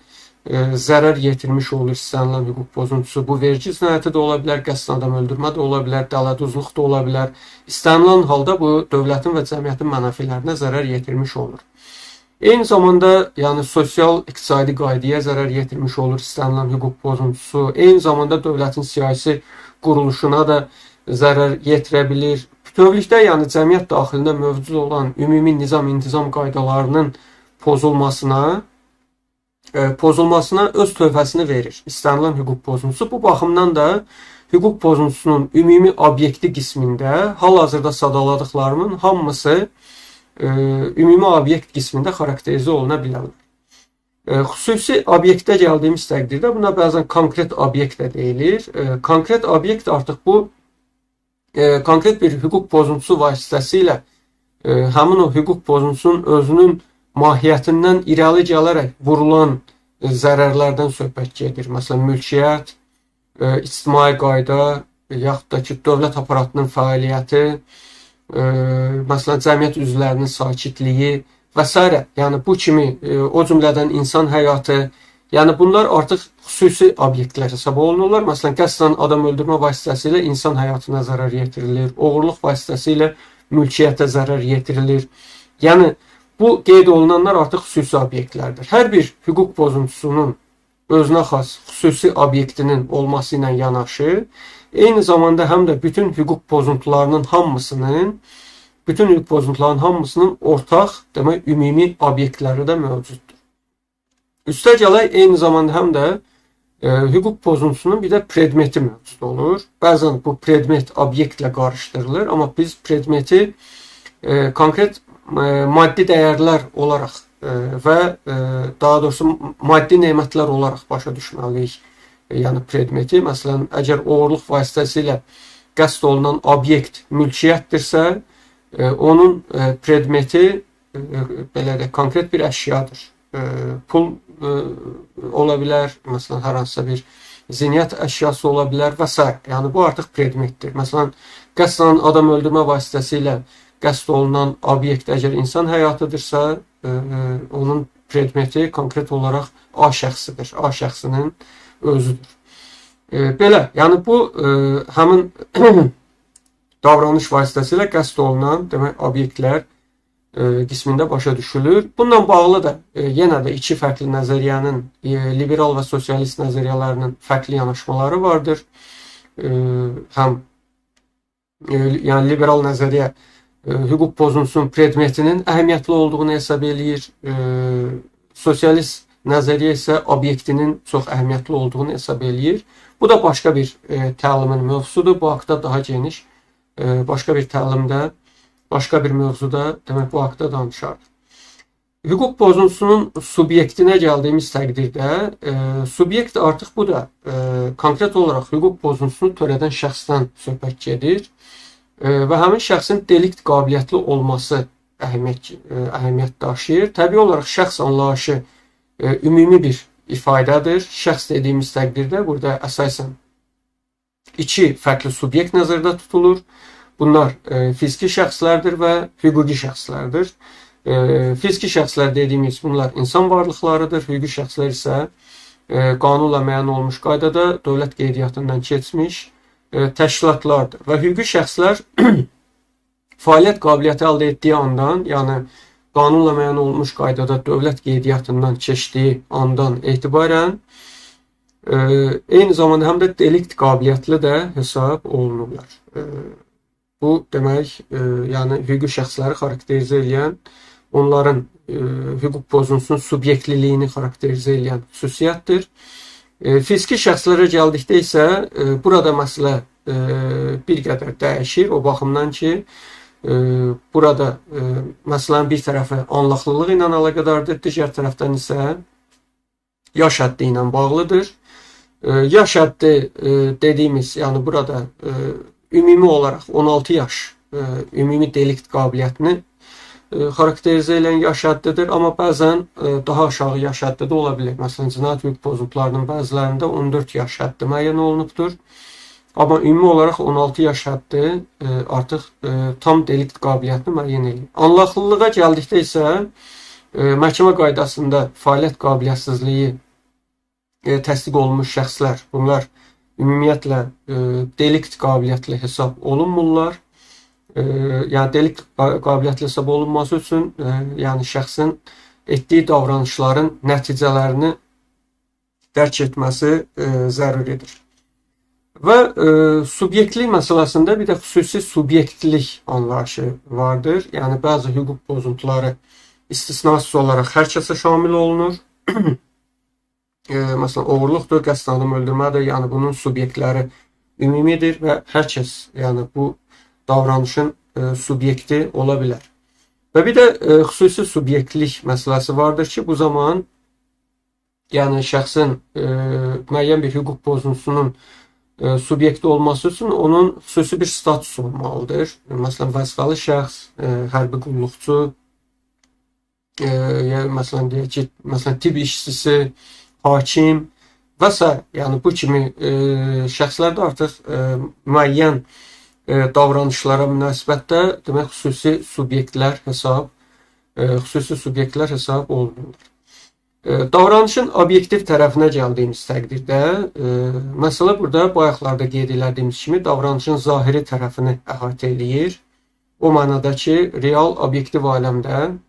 zərər yetirmiş olur istənilən hüquq pozuntusu. Bu vergi cinayəti də ola bilər, qəsdən adam öldürmə də ola bilər, dələduzluq da ola bilər. İstənilən halda bu dövlətin və cəmiyyətin mənafələrinə zərər yetirmiş olur. Eyni zamanda yəni sosial iqtisadi qaydaya zərər yetirmiş olur istənilən hüquq pozuntusu. Eyni zamanda dövlətin siyasi quruluşuna da zərər yetirə bilir. Bütövlükdə yəni cəmiyyət daxilində mövcud olan ümumi nizam-intizam qaydalarının pozulmasına öz tövhəsini verir istənilən hüquq pozuntusu. Bu baxımdan da hüquq pozuntusunun ümumi obyekti qismində hal-hazırda sadaladıqlarımın hamısı ümumi obyekt qismində xarakterizə oluna bilərlər. Xüsusi obyektə gəldiyimiz təqdirdə buna bəzən konkret obyekt də deyilir. Konkret obyekt artıq bu konkret bir hüquq pozuntusu vasitəsilə həmin o hüquq pozuntusunun özünün mahiyyətindən irəli gələrək vurulan zərərlərdən söhbət gedir. Məsələn, mülkiyyət, ictimai qayda, yaxud da ki, dövlət aparatının fəaliyyəti, məsələn, cəmiyyət üzvlərinin sakitliyi və s. Yəni, bu kimi o cümlədən insan həyatı, yəni bunlar artıq xüsusi obyektlər hesab olunurlar. Məsələn, qəsdən adam öldürmə vasitəsilə insan həyatına zərər yetirilir, oğurluq vasitəsilə mülkiyyətə zərər yetirilir. Yəni, bu qeyd olunanlar artıq xüsusi obyektlərdir. Hər bir hüquq pozuntusunun özünə xas xüsusi obyektinin olması ilə yanaşı, eyni zamanda həm də bütün hüquq pozuntularının hamısının ortaq, demək, ümumi obyektləri də mövcuddur. Üstəgələk, eyni zamanda həm də hüquq pozuntusunun bir də predmeti mövcud olur. Bəzən bu predmet obyektlə qarışdırılır, amma biz predmeti konkret maddi dəyərlər olaraq və daha doğrusu maddi nemətlər olaraq başa düşməliyik. Yəni predmeti, məsələn, əgər oğurluq vasitəsilə qəsd olunan obyekt mülkiyyətdirsə, onun predmeti belə də konkret bir əşyadır. Pul ola bilər, məsələn, hər hansısa bir ziniyyət əşyası ola bilər və s. Yəni bu artıq predmetdir. Məsələn, qəsdən adam öldürmə vasitəsilə qəsd olunan obyekt əgər insan həyatıdırsa, onun predmeti konkret olaraq A şəxsidir. A şəxsinin özüdür. Belə, yəni bu həmin davranış vasitəsilə qəsd olunan demək obyektlər qismində başa düşülür. Bununla bağlı da yenə də iki fərqli nəzəriyyənin, liberal və sosialist nəzəriyyələrinin fərqli yanaşmaları vardır. Həm yəni liberal nəzəriyyə hüquq pozuntusunun predmetinin əhəmiyyətli olduğunu hesab eləyir. Sosialist nəzəriyyə isə obyektinin çox əhəmiyyətli olduğunu hesab eləyir. Bu da başqa bir təlimin mövzusudur. Bu haqda daha geniş başqa bir təlimdə, başqa bir mövzuda demək bu haqda danışarıq. Hüquq pozuntusunun subyektinə gəldiyimiz təqdirdə subyekt artıq bu da konkret olaraq hüquq pozuntusunu törədən şəxsdən söhbət gedir və həmin şəxsin delikt qabiliyyətli olması əhəmiyyət daşıyır. Təbii olaraq şəxs anlayışı ümumi bir ifadədir. Şəxs dediyimiz təqdirdə burada əsasən iki fərqli subyekt nəzərdə tutulur. Bunlar fiziki şəxslərdir və hüquqi şəxslərdir. Fiziki şəxslər dediyimiz bunlar insan varlıqlarıdır. Hüquqi şəxslər isə qanunla müəyyən olmuş qaydada dövlət qeydiyyatından keçmiş təşkilatlardır. Və hüquqi şəxslər fəaliyyət qabiliyyəti əldə etdiyi andan, yəni qanunla müəyyən olmuş qaydada dövlət qeydiyyatından keçdiyi andan etibarən eyni zamanda həm də delikt qabiliyyətli də hesab olunurlar. Bu demək, yəni hüquqi şəxsləri xarakterizə edən, onların hüquq pozuntusunun subyektliliyini xarakterizə edən xüsusiyyətdir. Fiziki şəxslərə gəldikdə isə burada məsələ bir qədər dəyişir o baxımdan ki, burada məsələnin bir tərəfi anlaqlılığı ilə əlaqədardır, digər tərəfdən isə yaş həddi ilə bağlıdır. Yaş həddi dediyimiz, yəni burada ümumi olaraq 16 yaş ümumi delikt qabiliyyətini xarakterizə edən yaş həddidir, amma bəzən daha aşağı yaş həddi də ola bilər. Məsələn, cinayət hüquq pozuntularının bəzilərində 14 yaş həddi müəyyən olunubdur. Amma ümumi olaraq 16 yaş həddi artıq tam delikt qabiliyyətini müəyyən edir. Anlaqlılığa gəldikdə isə məhkəmə qaydasında fəaliyyət qabiliyyətsizliyi təsdiq olunmuş şəxslər, bunlar ümumiyyətlə delikt qabiliyyətli hesab olunmurlar. Yəni delikt qabiliyyətli hesab olunması üçün yəni şəxsin etdiyi davranışların nəticələrini dərk etməsi zəruridir. Və subyektlik məsələsində bir də xüsusi subyektlik anlayışı vardır. Yəni bəzi hüquq pozuntuları istisnasız olaraq hər kəsə şamil olunur. Məsələn, oğurluqdur, qəsdən adam öldürmədir, yəni bunun subyektləri ümumidir və hər kəs yəni bu davranışın subyekti ola bilər. Və bir də xüsusi subyektlik məsələsi vardır ki, bu zaman yəni şəxsin müəyyən bir hüquq pozuntusunun subyekti olması üçün onun xüsusi bir statusu olmalıdır. Məsələn, vəzifəli şəxs, hərbi qulluqçu, məsələn deyək ki, tibb işçisi, hakim və s. Yəni bu kimi şəxslərdə artıq müəyyən davranışlara münasibətdə demək xüsusi subyektlər hesab olunurlar. Davranışın obyektiv tərəfinə gəldiyimiz təqdirdə məsələ burada bayaqlarda qeyd etdiyimiz kimi davranışın zahiri tərəfini əhatə eləyir. O mənada ki, real obyektiv aləmdə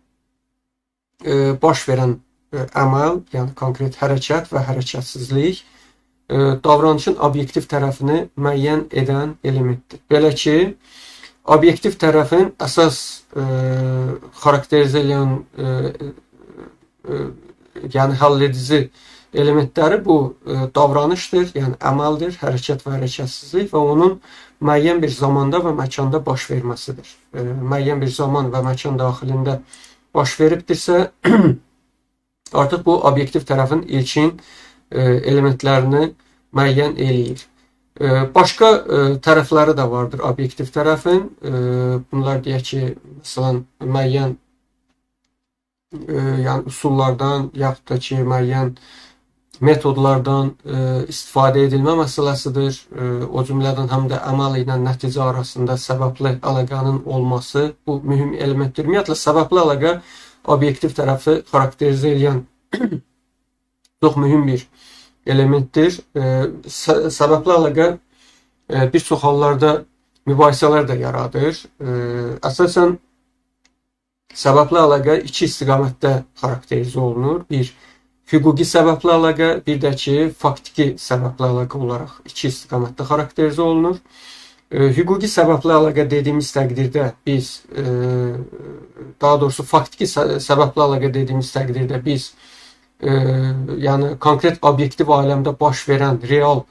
baş verən əməl, yəni konkret hərəkət və hərəkətsizlik davranışın obyektiv tərəfini müəyyən edən elementdir. Belə ki, obyektiv tərəfin əsas xarakterizə edən yəni həll edici elementləri bu davranışdır, yəni əməldir, hərəkət və hərəkətsizlik və onun müəyyən bir zamanda və məkanda baş verməsidir. Müəyyən bir zaman və məkan daxilində baş veribdirsə, artıq bu obyektiv tərəfin ilkin elementlərini müəyyən eləyir. Başqa tərəfləri də vardır obyektiv tərəfin. Bunlar deyək ki, məsələn, müəyyən yəni üsullardan, yaxud da ki, müəyyən metodlardan istifadə edilmə məsələsidir. O cümlədən həm də əməl ilə nəticə arasında səbəbli əlaqənin olması bu mühüm elementdir. Ümumiyyətlə, səbəbli əlaqə obyektiv tərəfi xarakterizə edən çox mühüm bir elementdir. Səbəblə əlaqə bir çox hallarda mübahisələr də yaradır. Əsasən səbəblə əlaqə iki istiqamətdə xarakterizə olunur. Bir, hüquqi səbəblə əlaqə, bir də ki, faktiki səbəblə əlaqə olaraq iki istiqamətdə xarakterizə olunur. Hüquqi səbəblə əlaqə dediyimiz təqdirdə biz, daha doğrusu faktiki səbəblə əlaqə dediyimiz təqdirdə biz, yəni konkret obyektiv aləmdə baş verən real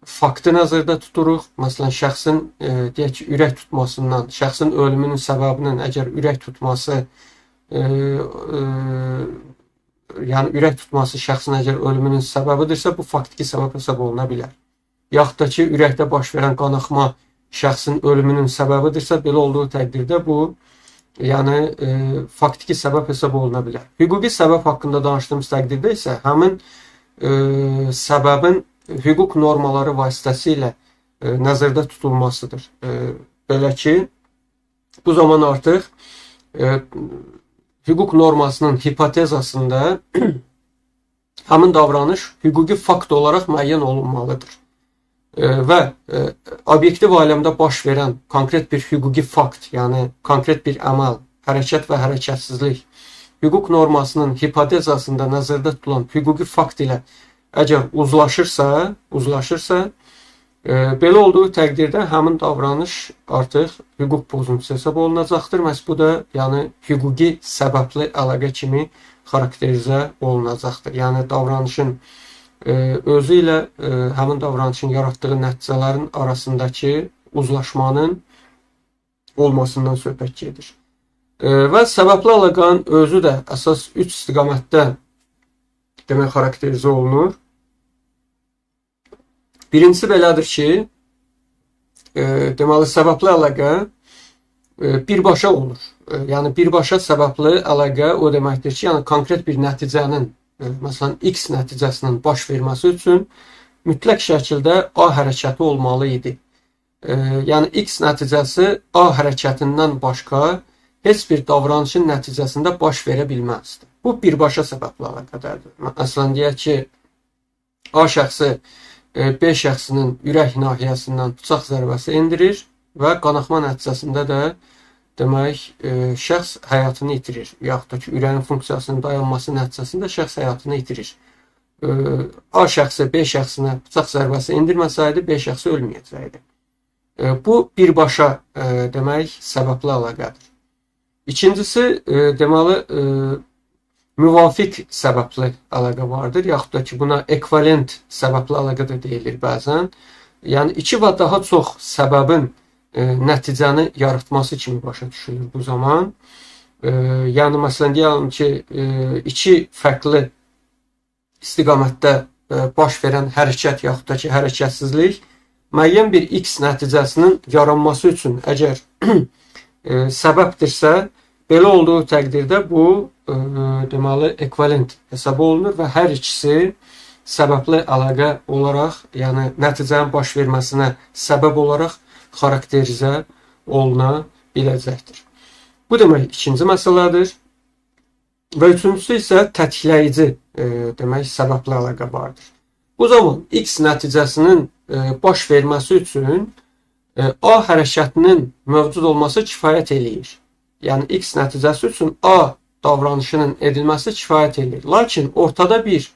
faktı nəzərdə tuturuq. Məsələn, şəxsin deyək ki, ürək tutmasından, şəxsin ölümünün səbəbinin əgər ürək tutması, yəni ürək tutması şəxsin əgər ölümünün səbəbidirsə, bu faktiki səbəb hesab oluna bilər. Yaxud da ki, ürəkdə baş verən qanaxma şəxsin ölümünün səbəbidirsə, belə olduğu təqdirdə bu, yəni faktiki səbəb hesab oluna bilər. Hüquqi səbəb haqqında danışdığımız təqdirdə isə həmin səbəbin hüquq normaları vasitəsilə nəzərdə tutulmasıdır. Belə ki, bu zaman artıq hüquq normasının hipotezasında həmin davranış hüquqi fakt olaraq müəyyən olunmalıdır. Və obyektiv aləmdə baş verən konkret bir hüquqi fakt, yəni konkret bir əməl, hərəkət və hərəkətsizlik hüquq normasının hipotezasında nəzərdə tutulan hüquqi fakt ilə əgər uzlaşırsa, belə olduğu təqdirdə həmin davranış artıq hüquq pozuntusu hesab olunacaqdır. Məhz bu da yəni hüquqi səbəbli əlaqə kimi xarakterizə olunacaqdır. Yəni davranışın özü ilə həmin davranışın yaratdığı nəticələrin arasındakı uzlaşmanın olmasından söhbət gedir. Və səbəbli əlaqanın özü də əsas üç istiqamətdə demək xarakterizə olunur. Birincisi belədir ki, deməli səbəbli əlaqə birbaşa olur. Yəni birbaşa səbəbli əlaqə o deməkdir ki, yəni konkret bir nəticənin, məsələn, X nəticəsinin baş verməsi üçün mütləq şəkildə A hərəkəti olmalı idi. Yəni X nəticəsi A hərəkətindən başqa heç bir davranışın nəticəsində baş verə bilməzdir. Bu birbaşa səbəbli əlaqədədir. Məsələn, deyək ki, A şəxsi B şəxsinin ürək nahiyəsindən bıçaq zərbəsi endirir və qanaxma nəticəsində də demək, şəxs həyatını itirir. Yaxud da ki, ürəyin funksiyasının dayanması nəticəsində şəxs həyatını itirir. A şəxsi B şəxsinə bıçaq zərbəsi endirməsəydi, B şəxsi ölməyəcəkdi. Bu birbaşa demək, səbəbli əlaqədir. İkincisi, deməli, müvafiq səbəbli əlaqə vardır. Yaxud da ki, buna ekvivalent səbəbli əlaqə də deyilir bəzən. Yəni, iki və daha çox səbəbin nəticəni yaratması kimi başa düşülür bu zaman. Yəni, məsələn, deyəlim ki, iki fərqli istiqamətdə baş verən hərəkət yaxud da ki, hərəkətsizlik müəyyən bir X nəticəsinin yaranması üçün əgər səbəbdirsə, belə olduğu təqdirdə bu, deməli, ekvivalent hesab olunur və hər ikisi səbəbli əlaqə olaraq, yəni nəticənin baş verməsinə səbəb olaraq xarakterizə oluna biləcəkdir. Bu demək ikinci məsələdir. Və üçüncüsü isə tətikləyici demək səbəbli əlaqə vardır. Bu zaman X nəticəsinin baş verməsi üçün A hərəkətinin mövcud olması kifayət eləyir. Yəni X nəticəsi üçün A davranışının edilməsi kifayət eləyir. Lakin ortada bir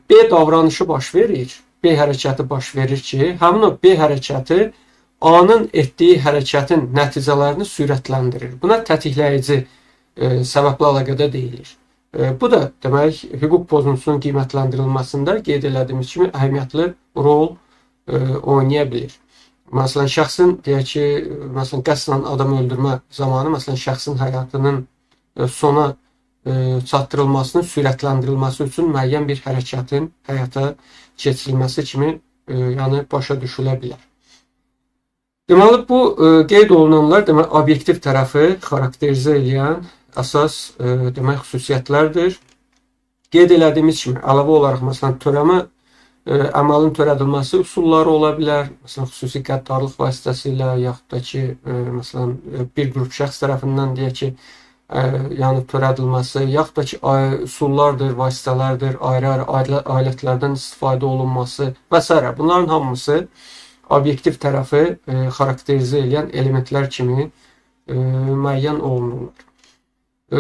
B davranışı baş verir, B hərəkəti baş verir ki, həmin o B hərəkəti A-nın etdiyi hərəkətin nəticələrini sürətləndirir. Buna tətikləyici səbəbli əlaqədə deyilir. Bu da demək, hüquq pozuntusunun qiymətləndirilməsində qeyd elədiyimiz kimi əhəmiyyətli rol oynaya bilir. Məsələn, şəxsin, deyək ki, məsələn, qəsdən adam öldürmə zamanı, məsələn, şəxsin həyatının sona çatdırılmasının sürətləndirilməsi üçün müəyyən bir hərəkətin həyata keçirilməsi kimi yəni başa düşülə bilər. Deməli, bu qeyd olunanlar demək, obyektiv tərəfi xarakterizə edən əsas demək, xüsusiyyətlərdir. Qeyd elədiyimiz kimi, əlavə olaraq, məsələn, törəmə əməlin törədilməsi üsulları ola bilər. Məsələn, xüsusi qəddarlıq vasitəsilə, yaxud da ki, məsələn, bir qrup şəxs tərəfindən deyək ki, yəni törədilməsi, yaxud da ki, üsullardır, vasitələrdir, ayrı-ayrı alətlərdən istifadə olunması və s. Bunların hamısı obyektiv tərəfi xarakterizə edən elementlər kimi müəyyən olunurlar.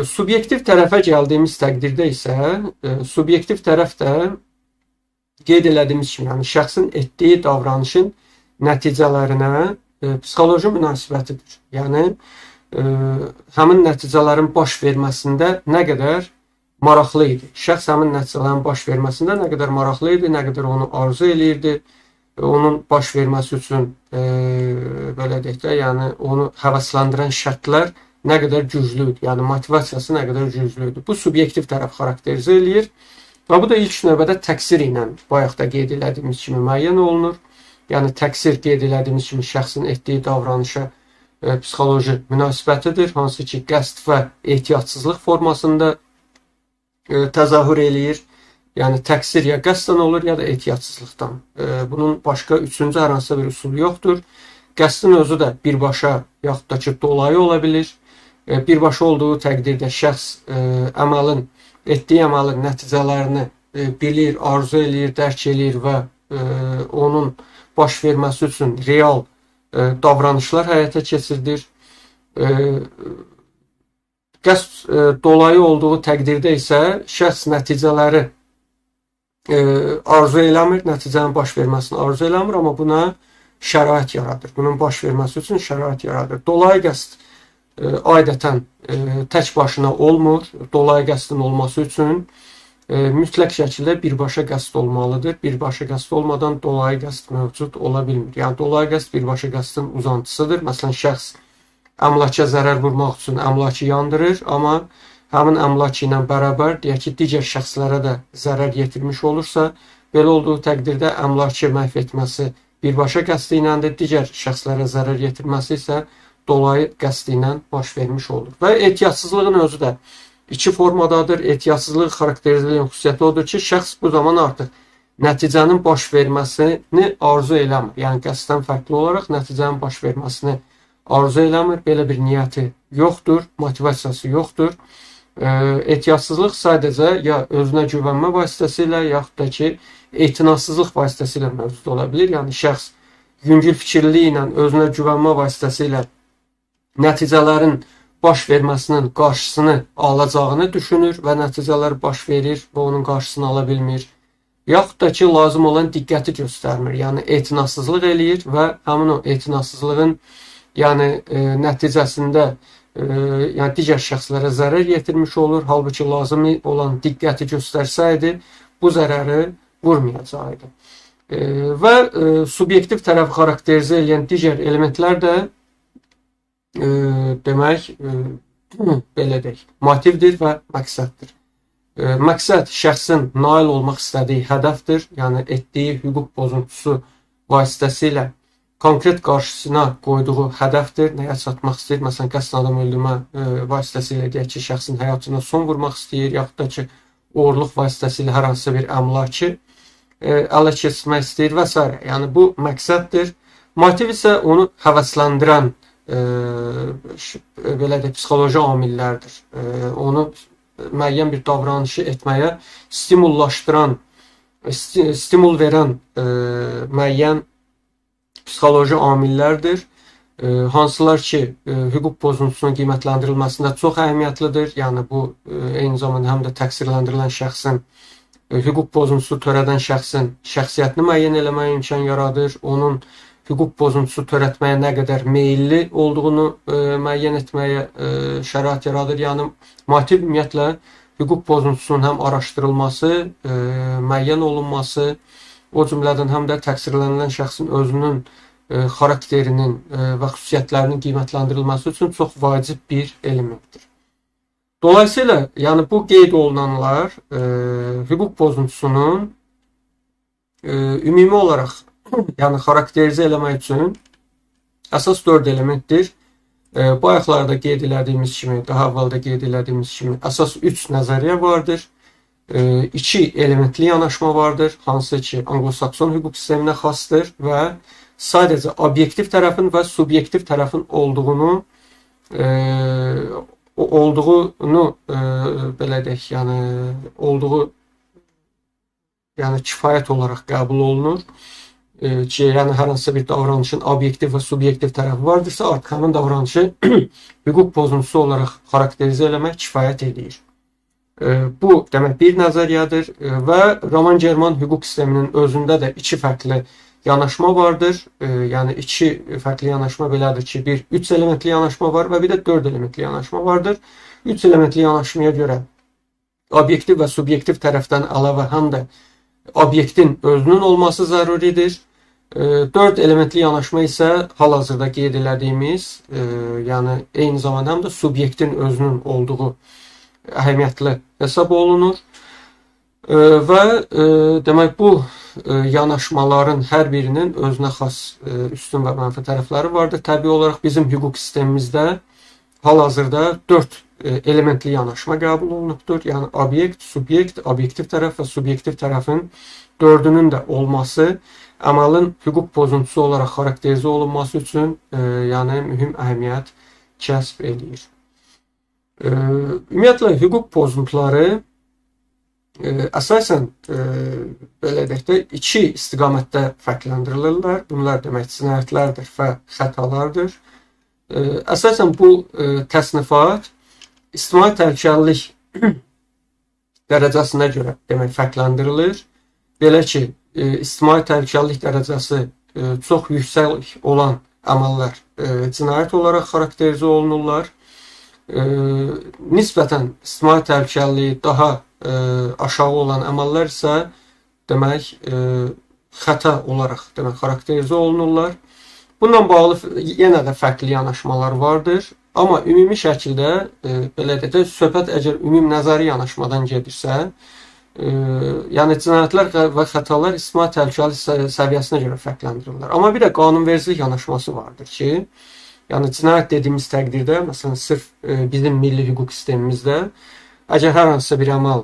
Subyektiv tərəfə gəldiyimiz təqdirdə isə, subyektiv tərəf də qeyd elədiyimiz kimi, yəni şəxsin etdiyi davranışın nəticələrinə psixoloji münasibətidir. Yəni, həmin nəticələrin baş verməsində nə qədər maraqlı idi. Şəxs həmin nəticələrin baş verməsində nə qədər maraqlı idi, nə qədər onu arzu eləyirdi. Onun baş verməsi üçün, belə deyək də, yəni onu həvəsləndirən şərtlər nə qədər güclüdür, yəni motivasiyası nə qədər güclüdür. Bu subyektiv tərəf xarakterizə eləyir və bu da ilk növbədə təqsir ilə bayaq da qeyd elədiyimiz kimi müəyyən olunur. Yəni təqsir qeyd elədiyimiz kimi şəxsin etdiyi davranışa psixoloji münasibətidir, hansı ki, qəsd və ehtiyatsızlıq formasında təzahür eləyir. Yəni təqsir ya qəsdən olur, ya da ehtiyatsızlıqdan. Bunun başqa üçüncü hər hansısa bir üsulu yoxdur. Qəsdin özü də birbaşa yaxud da ki, dolayı ola bilir. Birbaşa olduğu təqdirdə şəxs etdiyi əməlin nəticələrini bilir, arzu eləyir, dərk eləyir və onun baş verməsi üçün real davranışlar həyata keçirilir. Qəsd dolayı olduğu təqdirdə isə şəxs nəticələri arzu eləmir, nəticənin baş verməsini arzu eləmir, amma buna şərait yaradır. Bunun baş verməsi üçün şərait yaradır. Dolayı qəsd adətən tək başına olmur. Dolayı qəsdin olması üçün mütləq şəkildə birbaşa qəsd olmalıdır. Birbaşa qəsd olmadan dolayı qəsd mövcud ola bilmir. Yəni dolayı qəsd birbaşa qəsdin uzantısıdır. Məsələn, şəxs əmlaka zərər vurmaq üçün əmlakı yandırır, amma həmin əmlak ilə bərabər, deyək ki, digər şəxslərə də zərər yetirmiş olursa, belə olduğu təqdirdə əmlakı məhv etməsi birbaşa qəsdi iləndir, digər şəxslərə zərər yetirməsi isə dolayı qəsdi ilə baş vermiş olur. Və ehtiyatsızlığın özü də iki formadadır. Ehtiyatsızlıq xarakterizə edən xüsusiyyəti odur ki, şəxs bu zaman artıq nəticənin baş verməsini arzu eləmir. Yəni qəsddən fərqli olaraq nəticənin baş verməsini arzu eləmir. Belə bir niyyəti yoxdur, motivasiyası yoxdur. Ehtiyatsızlıq sadəcə ya özünə güvənmə vasitəsilə, yaxud da ki, etinasızlıq vasitəsilə mövcud ola bilir. Yəni şəxs yüngül fikirliliyi ilə, özünə güvənmə vasitəsilə nəticələrin baş verməsinin qarşısını alacağını düşünür və nəticələr baş verir və onun qarşısını ala bilmir. Yaxud da ki, lazım olan diqqəti göstərmir. Yəni etinasızlıq eləyir və həmin o etinasızlığın nəticəsində yəni digər şəxslərə zərər yetirmiş olur. Halbuki lazım olan diqqəti göstərsəydi, bu zərəri vurmayacaqdı. Və subyektiv tərəfi xarakterizə edən digər elementlər də demək, belə deyək, motivdir və məqsəddir. Məqsəd şəxsin nail olmaq istədiyi hədəfdir. Yəni etdiyi hüquq pozuntusu vasitəsilə konkret qarşısına qoyduğu hədəfdir. Nəyə çatmaq istəyir? Məsələn, qəsdən adam öldürmə vasitəsilə deyək ki, şəxsin həyatına son vurmaq istəyir, yaxud da ki, oğurluq vasitəsilə hər hansısa bir əmlakı ələ keçirmək istəyir və s. Yəni bu məqsəddir. Motiv isə onu həvəsləndirən belə də psixoloji amillərdir. Onu müəyyən bir davranışı etməyə stimullaşdıran, stimul verən müəyyən psixoloji amillərdir. Hansılar ki, hüquq pozuntusunun qiymətləndirilməsində çox əhəmiyyətlidir. Yəni bu eyni zamanda həm də təqsirləndirilən şəxsin, hüquq pozuntusu törədən şəxsin şəxsiyyətini müəyyən eləməyə imkan yaradır. Onun hüquq pozuntusu törətməyə nə qədər meyilli olduğunu müəyyən etməyə şərait yaradır. Yəni motiv ümumiyyətlə hüquq pozuntusunun həm araşdırılması, müəyyən olunması, o cümlədən həm də təqsirlənilən şəxsin özünün xarakterinin və xüsusiyyətlərinin qiymətləndirilməsi üçün çox vacib bir elementdir. Dolayısıyla, yəni bu qeyd olunanlar hüquq pozuntusunun ümumi olaraq yəni xarakterizə eləmək üçün əsas 4 elementdir. Bayaqlarda qeyd elədiyimiz kimi, daha əvvəldə qeyd elədiyimiz kimi əsas 3 nəzəriyyə vardır. 2 elementli yanaşma vardır, hansı ki, Anglo-Sakson hüquq sisteminə xasdır və sadəcə obyektiv tərəfin və subyektiv tərəfin olduğunu olduğunu belə deyək, yəni kifayət olaraq qəbul olunur ki, yəni hər hansısa bir davranışın obyektiv və subyektiv tərəfi vardırsa, artıq həmin davranışı hüquq pozuntusu olaraq xarakterizə eləmək kifayət edir. Bu demək bir nəzəriyyədir və Roman German hüquq sisteminin özündə də iki fərqli yanaşma vardır. Yəni iki fərqli yanaşma belədir ki, bir 3 elementli yanaşma var və bir də 4 elementli yanaşma vardır. 3 elementli yanaşmaya görə obyektiv və subyektiv tərəfdən əlavə həm də obyektin özünün olması zəruridir. 4 elementli yanaşma isə hal-hazırda qeyd elədiyimiz, yəni eyni zamanda həm də subyektin özünün olduğu əhəmiyyətli hesab olunur. Və demək bu yanaşmaların hər birinin özünə xas üstün və mənfi tərəfləri vardır. Təbii olaraq bizim hüquq sistemimizdə hal-hazırda 4 elementli yanaşma qəbul olunubdur. Yəni obyekt, subyekt, obyektiv tərəf və subyektiv tərəfin dördünün də olması əməlin hüquq pozuntusu olaraq xarakterizə olunması üçün yəni mühüm əhəmiyyət kəsb edir. Ümumiyyətlə hüquq pozuntuları əsasən belə deyək də iki istiqamətdə fərqləndirilirlər. Bunlar demək cinayətlərdir və xətalardır. Əsasən bu təsnifat ictimai təhlükəlilik dərəcəsinə görə demək fərqləndirilir. Belə ki, ictimai təhlükəlilik dərəcəsi çox yüksək olan əməllər cinayət olaraq xarakterizə olunurlar. Nisbətən ictimai təhlükəliliyi daha aşağı olan əməllər isə demək xəta olaraq demək xarakterizə olunurlar. Bununla bağlı yenə də fərqli yanaşmalar vardır. Amma ümumi şəkildə belə deyək, söhbət əgər ümumi nəzəri yanaşmadan gedirsə, yəni cinayətlər və xətalar ictimai təhlükəlilik səviyyəsinə görə fərqləndirilir. Amma bir də qanunvericilik yanaşması vardır ki, yəni cinayət dediyimiz təqdirdə, məsələn, sırf bizim milli hüquq sistemimizdə əgər hər hansısa bir əməl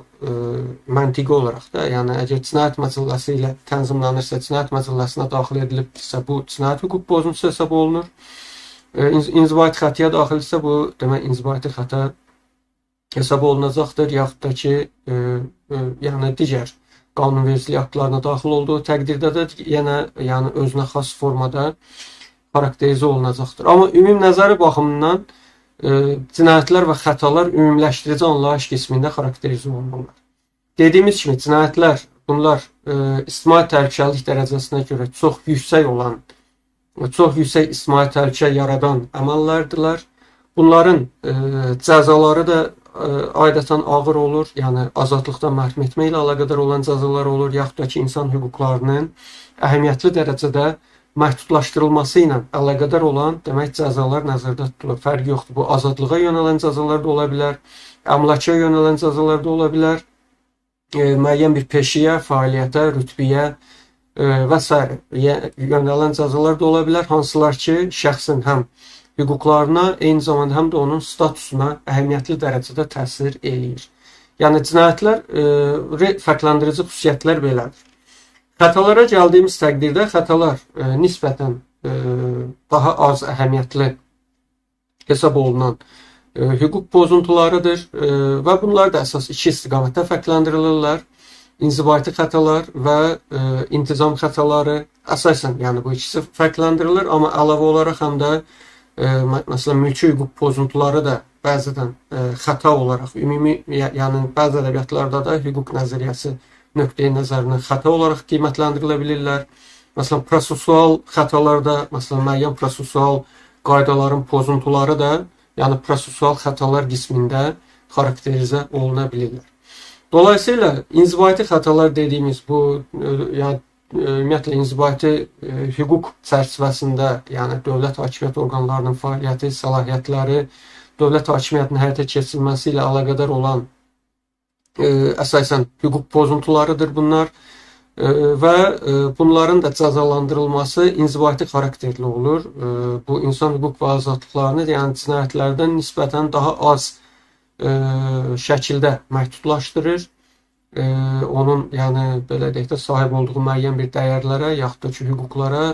məntiqi olaraq da, yəni əgər cinayət məcəlləsi ilə tənzimlənirsə, cinayət məcəlləsinə daxil edilibdirsə, bu cinayət hüquq pozuntusu hesab olunur. İnzibati xətiyə daxilsə, bu demək inzibati xəta hesab olunacaqdır, yaxud da ki, yəni digər qanunvericilik aktlarına daxil olduğu təqdirdə də yenə yəni özünə xas formada xarakterizə olunacaqdır. Amma ümumi nəzəri baxımından cinayətlər və xətalar ümumiləşdirici anlayış qismində xarakterizə olunurlar. Dediyimiz kimi cinayətlər, bunlar ictimai təhlükəlilik dərəcəsinə görə çox yüksək ictimai təhlükə yaradan əməllərdirlər. Bunların cəzaları da adətən ağır olur, yəni azadlıqdan məhrum etmə ilə əlaqədar olan cəzalar olur, yaxud da ki, insan hüquqlarının əhəmiyyətli dərəcədə məhdudlaşdırılması ilə əlaqədar olan demək cəzalar nəzərdə tutulur. Fərqi yoxdur. Bu azadlığa yönələn cəzalar da ola bilər, əmlaka yönələn cəzalar da ola bilər, müəyyən bir peşəyə, fəaliyyətə, rütbəyə və s. yönələn cəzalar da ola bilər, hansılar ki, şəxsin həm hüquqlarına, eyni zamanda həm də onun statusuna əhəmiyyətli dərəcədə təsir eləyir. Yəni cinayətlər fərqləndirici xüsusiyyətlər belədir. Xətalara gəldiyimiz təqdirdə xətalar nisbətən daha az əhəmiyyətli hesab olunan hüquq pozuntularıdır və bunlar da əsas iki istiqamətdə fərqləndirilirlər. İnzibati xətalar və intizam xətaları əsasən, yəni bu ikisi fərqləndirilir, amma əlavə olaraq həm də məsələn mülki hüquq pozuntuları da bəzədən xəta olaraq ümumi, yəni bəzi ədəbiyyatlarda da hüquq nəzəriyyəsi nöqteyi nəzərindən xəta olaraq qiymətləndirilə bilirlər. Məsələn, prosesual xətalarda, məsələn, müəyyən prosesual qaydaların pozuntuları da, yəni prosesual xətalar qismində xarakterizə oluna bilirlər. Dolayısıyla inzibati xətalar dediyimiz bu, yəni ümumiyyətlə inzibati hüquq çərçivəsində, yəni dövlət hakimiyyət orqanlarının fəaliyyəti, səlahiyyətləri, dövlət hakimiyyətinin həyata keçirilməsi ilə əlaqədar olan əsasən hüquq pozuntularıdır bunlar və bunların da cəzalandırılması inzibati xarakterli olur. Bu insan hüquq və azadlıqlarını, yəni cinayətlərdən nisbətən daha az şəkildə məhdudlaşdırır. Onun, yəni belə deyək də, sahib olduğu müəyyən bir dəyərlərə, yaxud da ki, hüquqlara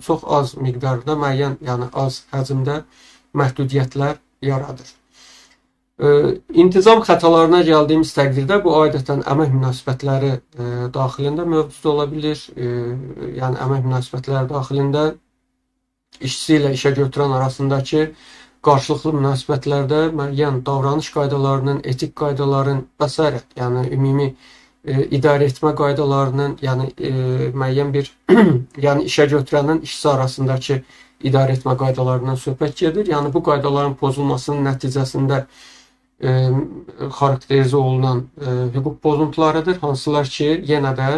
çox az miqdarda, müəyyən, yəni az həcmdə məhdudiyyətlər yaradır. İntizam xətalarına gəldiyimiz təqdirdə bu adətən əmək münasibətləri daxilində mövcud ola bilir. Yəni əmək münasibətləri daxilində işçi ilə işə götürən arasındakı qarşılıqlı münasibətlərdə müəyyən davranış qaydalarının, etik qaydaların və s. yəni ümumi idarə etmə qaydalarının, yəni müəyyən bir yəni işə götürənin işçi arasındakı idarə etmə qaydalarından söhbət gedir. Yəni bu qaydaların pozulmasının nəticəsində xarakterizə olunan hüquq pozuntularıdır. Hansılar ki, yenə də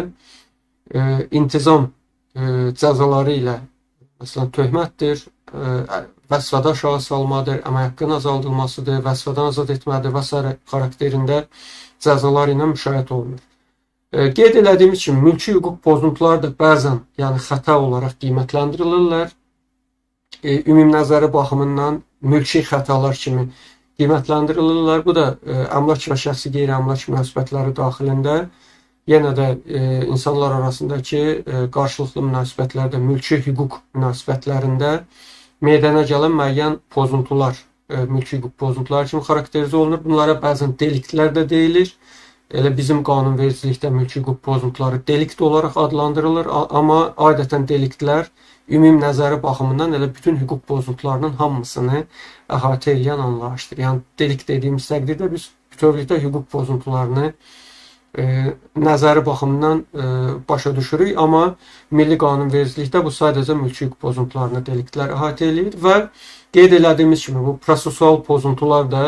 intizam cəzaları ilə, məsələn, töhmətdir, vəzifədə aşağı salmadır, əmək haqqının azaldılmasıdır, vəzifədən azad etmədir və s. xarakterində cəzalar ilə müşayiət olunur. Qeyd elədiyimiz kimi, mülki hüquq pozuntuları da bəzən yəni xəta olaraq qiymətləndirilirlər. Ümumnəzəri baxımından mülki xətalar kimi qiymətləndirilirlər. Bu da əmlak və şəxsi qeyri-əmlak münasibətləri daxilində yenə də insanlar arasındakı qarşılıqlı münasibətlərdə, mülki hüquq münasibətlərində meydana gələn müəyyən pozuntular, mülki hüquq pozuntuları kimi xarakterizə olunur. Bunlara bəzən deliktlər də deyilir. Elə bizim qanunvericilikdə mülki hüquq pozuntuları delikt olaraq adlandırılır, amma adətən deliktlər ümumi nəzəri baxımından elə bütün hüquq pozuntularının hamısını əhatə edən anlayışdır. Yəni delikt dediyimiz təqdirdə biz bütövlükdə hüquq pozuntularını nəzəri baxımından başa düşürük, amma milli qanunvericilikdə bu sadəcə mülki hüquq pozuntularını deliktlər əhatə edir və qeyd elədiyimiz kimi bu prosesual pozuntular da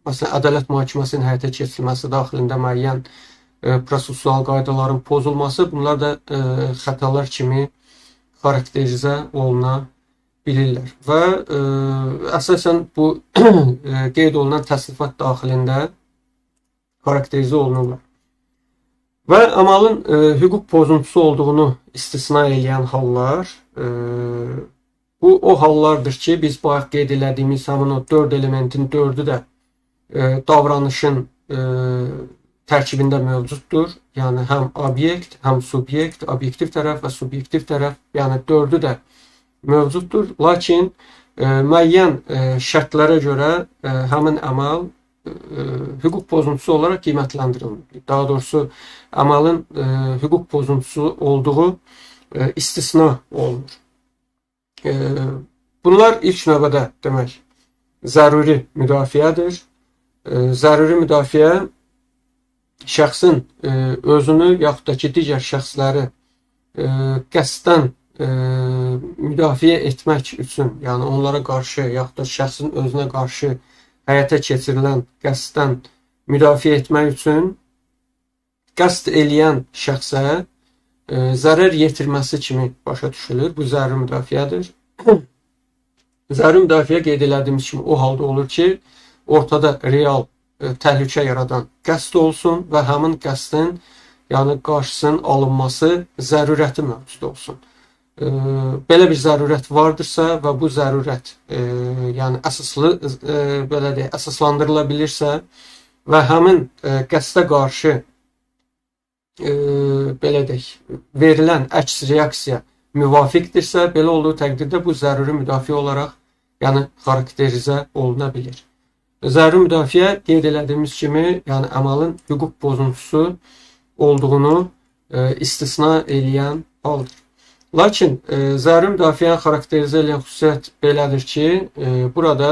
məsələn, ədalət mühakiməsinin həyata keçirilməsi daxilində müəyyən prosesual qaydaların pozulması, bunlar da xətalar kimi xarakterizə oluna bilirlər. Və əsasən bu qeyd olunan təsnifat daxilində xarakterizə olunurlar. Və əmalın hüquq pozuntusu olduğunu istisna edən hallar, bu o hallardır ki, biz bayaq qeyd elədiyimiz həmin o 4 elementin 4'ü də davranışın tərkibində mövcuddur. Yəni həm obyekt, həm subyekt, obyektiv tərəf və subyektiv tərəf, yəni 4'ü də mövcuddur. Lakin müəyyən şərtlərə görə həmin əməl hüquq pozuntusu olaraq qiymətləndirilir. Daha doğrusu əməlin hüquq pozuntusu olduğu istisna olunur. Bunlar ilk növbədə demək zəruri müdafiədir. Zəruri müdafiə şəxsin özünü yaxud da ki, digər şəxsləri qəsdən müdafiə etmək üçün, yəni onlara qarşı yaxud da şəxsin özünə qarşı həyata keçirilən qəsdən müdafiə etmək üçün qəsd eləyən şəxsə zərər yetirməsi kimi başa düşülür. Bu zəruri müdafiədir. Zəruri müdafiə qeyd elədiyimiz kimi o halda olur ki, ortada real təhlükə yaradan qəsd olsun və həmin qəsdin, yəni qarşısının alınması zərurəti mövcud olsun. Belə bir zərurət vardırsa və bu zərurət yəni əsaslandırıla bilirsə və həmin qəsdə qarşı belə deyək, verilən əks reaksiya müvafiqdirsə, belə olduğu təqdirdə bu zəruri müdafiə olaraq yəni xarakterizə oluna bilir. Zəruri müdafiə qeyd elədiyimiz kimi, yəni əmalın hüquq pozuntusu olduğunu istisna edən haldır. Lakin zəruri müdafiəni xarakterizə edən xüsusiyyət belədir ki, burada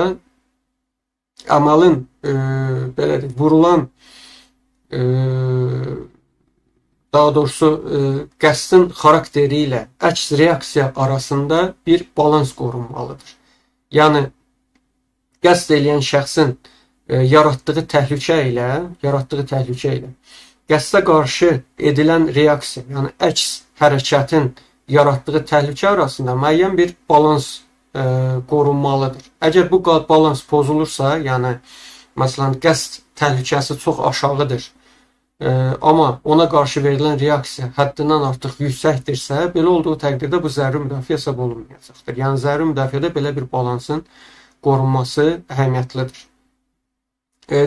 əmalın belə deyək, vurulan daha doğrusu qəsdin xarakteri ilə əks reaksiya arasında bir balans qorunmalıdır. Yəni qəsd eləyən şəxsin yaratdığı təhlükə ilə qəsdə qarşı edilən reaksiya, yəni əks hərəkətin yaratdığı təhlükə arasında müəyyən bir balans qorunmalıdır. Əgər bu balans pozulursa, yəni məsələn qəsd təhlükəsi çox aşağıdır, amma ona qarşı verilən reaksiya həddindən artıq yüksəkdirsə, belə olduğu təqdirdə bu zəruri müdafiə hesab olunmayacaqdır. Yəni zəruri müdafiədə belə bir balansın qorunması əhəmiyyətlidir.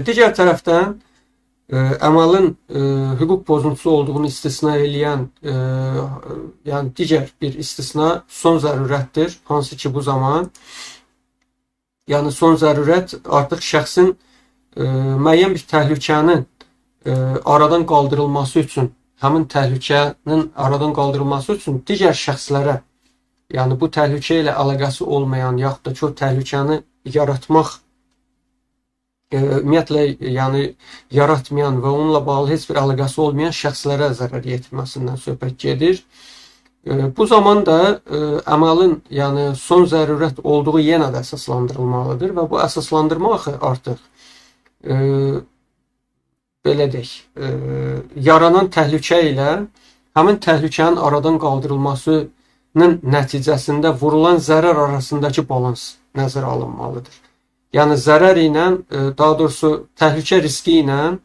Digər tərəfdən əmalın hüquq pozuntusu olduğunu istisna edən yəni digər bir istisna son zərurətdir. Hansı ki bu zaman yəni son zərurət artıq şəxsin müəyyən bir təhlükənin aradan qaldırılması üçün, həmin təhlükənin aradan qaldırılması üçün digər şəxslərə, yəni bu təhlükə ilə əlaqəsi olmayan, yaxud da ki, o təhlükəni yaratmaq, ümumiyyətlə, yəni yaratmayan və onunla bağlı heç bir əlaqəsi olmayan şəxslərə zərər yetirməsindən söhbət gedir. Bu zaman da əməlin, yəni son zərurət olduğu yenə də əsaslandırılmalıdır və bu əsaslandırma artıq belə deyək, yaranan təhlükə ilə həmin təhlükənin aradan qaldırılmasının nəticəsində vurulan zərər arasındakı balans nəzərə alınmalıdır. Yəni zərər ilə, daha doğrusu təhlükə riski ilə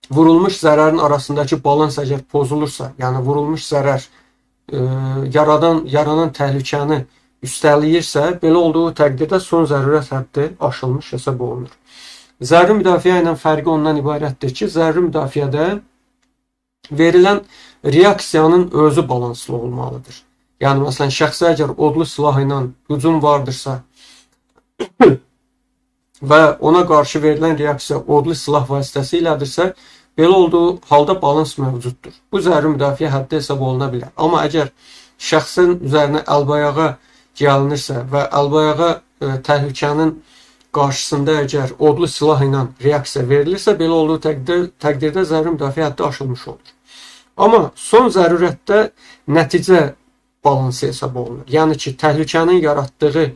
vurulmuş zərərin arasındakı balans əgər pozulursa, yəni vurulmuş zərər yaranan təhlükəni üstəliyirsə, belə olduğu təqdirdə son zərurət həddi aşılmış hesab olunur. Zəruri müdafiə ilə fərqi ondan ibarətdir ki, zəruri müdafiədə verilən reaksiyanın özü balanslı olmalıdır. Yəni, məsələn, şəxsə əgər odlu silah ilə hücum vardırsa və ona qarşı verilən reaksiya odlu silah vasitəsilədirsə, belə olduğu halda balans mövcuddur. Bu zəruri müdafiə həddi hesab oluna bilər. Amma əgər şəxsin üzərinə əlbayağa gəlinirsə və əlbayağa təhlükənin qarşısında əgər odlu silah ilə reaksiya verilirsə, belə olduğu təqdirdə zəruri müdafiə həddi aşılmış olur. Amma son zərurətdə nəticə balansı hesab olunur. Yəni ki, təhlükənin yaratdığı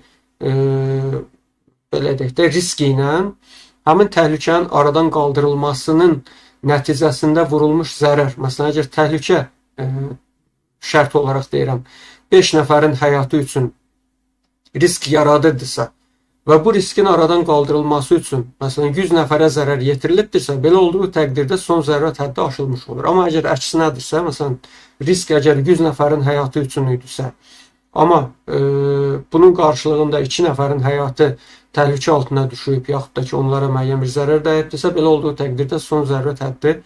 belə deyək də risk ilə həmin təhlükənin aradan qaldırılmasının nəticəsində vurulmuş zərər, məsələn, əgər təhlükə şərt olaraq deyirəm, 5 nəfərin həyatı üçün risk yaradırdısa və bu riskin aradan qaldırılması üçün, məsələn, 100 nəfərə zərər yetirilibdirsə, belə olduğu təqdirdə son zərurət həddi aşılmış olur. Amma əgər əksinədirsə, məsələn, risk əgər 100 nəfərin həyatı üçün idisə, amma bunun qarşılığında 2 nəfərin həyatı təhlükə altına düşüb, yaxud da ki, onlara müəyyən bir zərər dəyibdirsə, belə olduğu təqdirdə son zərurət həddi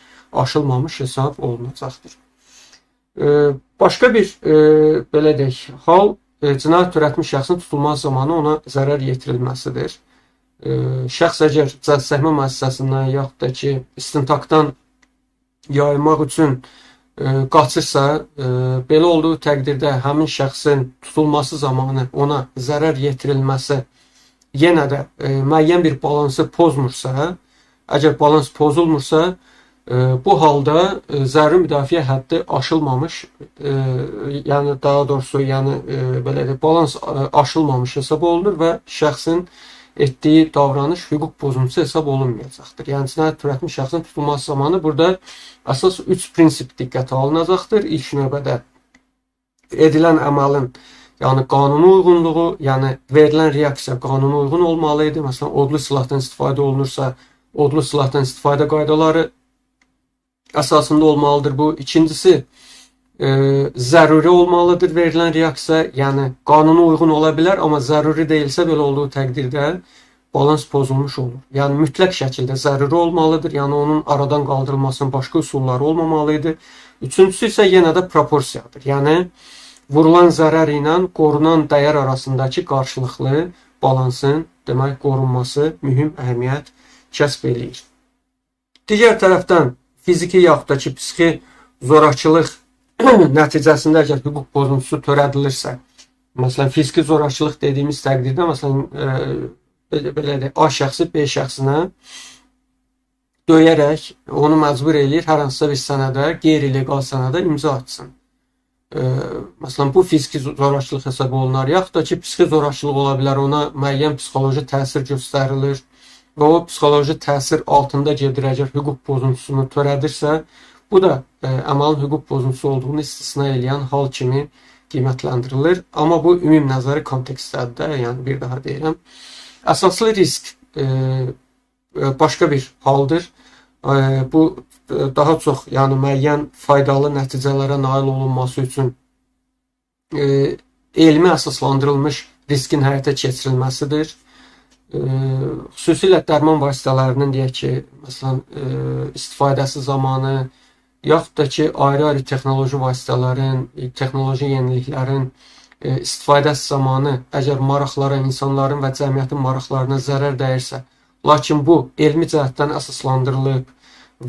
aşılmamış hesab olunacaqdır. Başqa bir, belə deyək, hal cinayət törətmiş şəxsin tutulması zamanı ona zərər yetirilməsidir. Şəxs əgər cəzaçəkmə müəssisəsindən, yaxud da ki, istintaqdan yayınmaq üçün qaçırsa, belə olduğu təqdirdə həmin şəxsin tutulması zamanı ona zərər yetirilməsi yenə də müəyyən bir balansı pozmursa, əgər balans pozulmursa, bu halda zəruri müdafiə həddi aşılmamış, yəni daha doğrusu, yəni belə də balans aşılmamış hesab olunur və şəxsin etdiyi davranış hüquq pozuntusu hesab olunmayacaqdır. Yəni cinayət törətmiş şəxsin tutulması zamanı burada əsas 3 prinsip diqqətə alınacaqdır. İlk növbədə edilən əməlin, yəni qanuna uyğunluğu, yəni verilən reaksiya qanuna uyğun olmalıydı. Məsələn, odlu silahdan istifadə olunursa, odlu silahdan istifadə qaydaları əsasında olmalıdır bu. İkincisi, zəruri olmalıdır verilən reaksiya, yəni qanuna uyğun ola bilər, amma zəruri deyilsə, belə olduğu təqdirdə balans pozulmuş olur. Yəni mütləq şəkildə zəruri olmalıdır, yəni onun aradan qaldırılmasının başqa üsulları olmamalıydı. Üçüncüsü isə yenə də proporsiyadır. Yəni vurulan zərər ilə qorunan dəyər arasındakı qarşılıqlı balansın, demək, qorunması mühüm əhəmiyyət kəsb eləyir. Digər tərəfdən fiziki yaxud da ki, psixi zorakılıq nəticəsində əgər hüquq pozuntusu törədilirsə, məsələn, fiziki zorakılıq dediyimiz təqdirdə, məsələn, belə deyək, A şəxsi B şəxsinə döyərək onu məcbur eləyir hər hansısa bir sənədə, qeyri-legal sənədə imza atsın. Məsələn, bu fiziki zorakılıq hesab olunar, yaxud da ki, psixi zorakılıq ola bilər, ona müəyyən psixoloji təsir göstərilir və o psixoloji təsir altında gedir, əgər hüquq pozuntusunu törədirsə, bu da əməlin hüquq pozuntusu olduğunu istisna eləyən hal kimi qiymətləndirilir. Amma bu ümumi nəzəri kontekstdədir, yəni bir daha deyirəm. Əsaslı risk başqa bir haldır. Bu daha çox, yəni müəyyən faydalı nəticələrə nail olunması üçün elmi əsaslandırılmış riskin həyata keçirilməsidir. Xüsusilə dərman vasitələrinin, deyək ki, məsələn, istifadəsi zamanı, yaxud da ki, ayrı-ayrı texnoloji vasitələrin, texnoloji yeniliklərin istifadəsi zamanı əgər maraqlara, insanların və cəmiyyətin maraqlarına zərər dəyirsə, lakin bu elmi cəhətdən əsaslandırılıb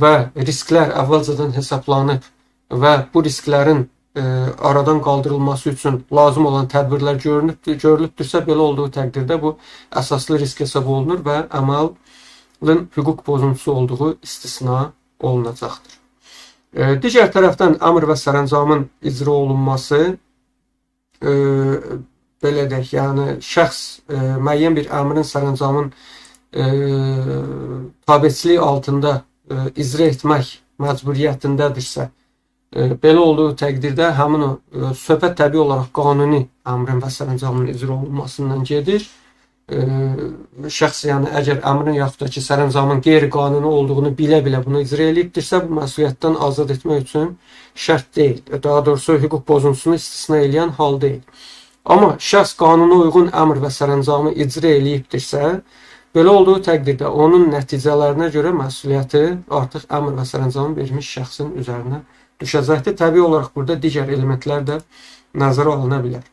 və risklər əvvəlcədən hesablanıb və bu risklərin aradan qaldırılması üçün lazım olan tədbirlər görülübdürsə, belə olduğu təqdirdə bu əsaslı risk hesab olunur və əməlin hüquq pozuntusu olduğu istisna olunacaqdır. Digər tərəfdən əmr və sərəncamın icra olunması, belə deyək, yəni şəxs müəyyən bir əmrin, sərəncamın tabeçiliyi altında icra etmək məcburiyyətindədirsə, belə olduğu təqdirdə həmin o söhbət təbii olaraq qanuni əmrin və sərəncamın icra olunmasından gedir. Şəxs, yəni əgər əmrin yaxud da ki, sərəncamın qeyri-qanuni olduğunu bilə-bilə bunu icra edibdirsə, bu məsuliyyətdən azad etmək üçün şərt deyil. Daha doğrusu, hüquq pozuntusunu istisna edən hal deyil. Amma şəxs qanuna uyğun əmr və sərəncamı icra edibdirsə, belə olduğu təqdirdə onun nəticələrinə görə məsuliyyəti artıq əmr və sərəncamı vermiş şəxsin üzərinə düşəcəkdir. Təbii olaraq burada digər elementlər də nəzərə alına bilər.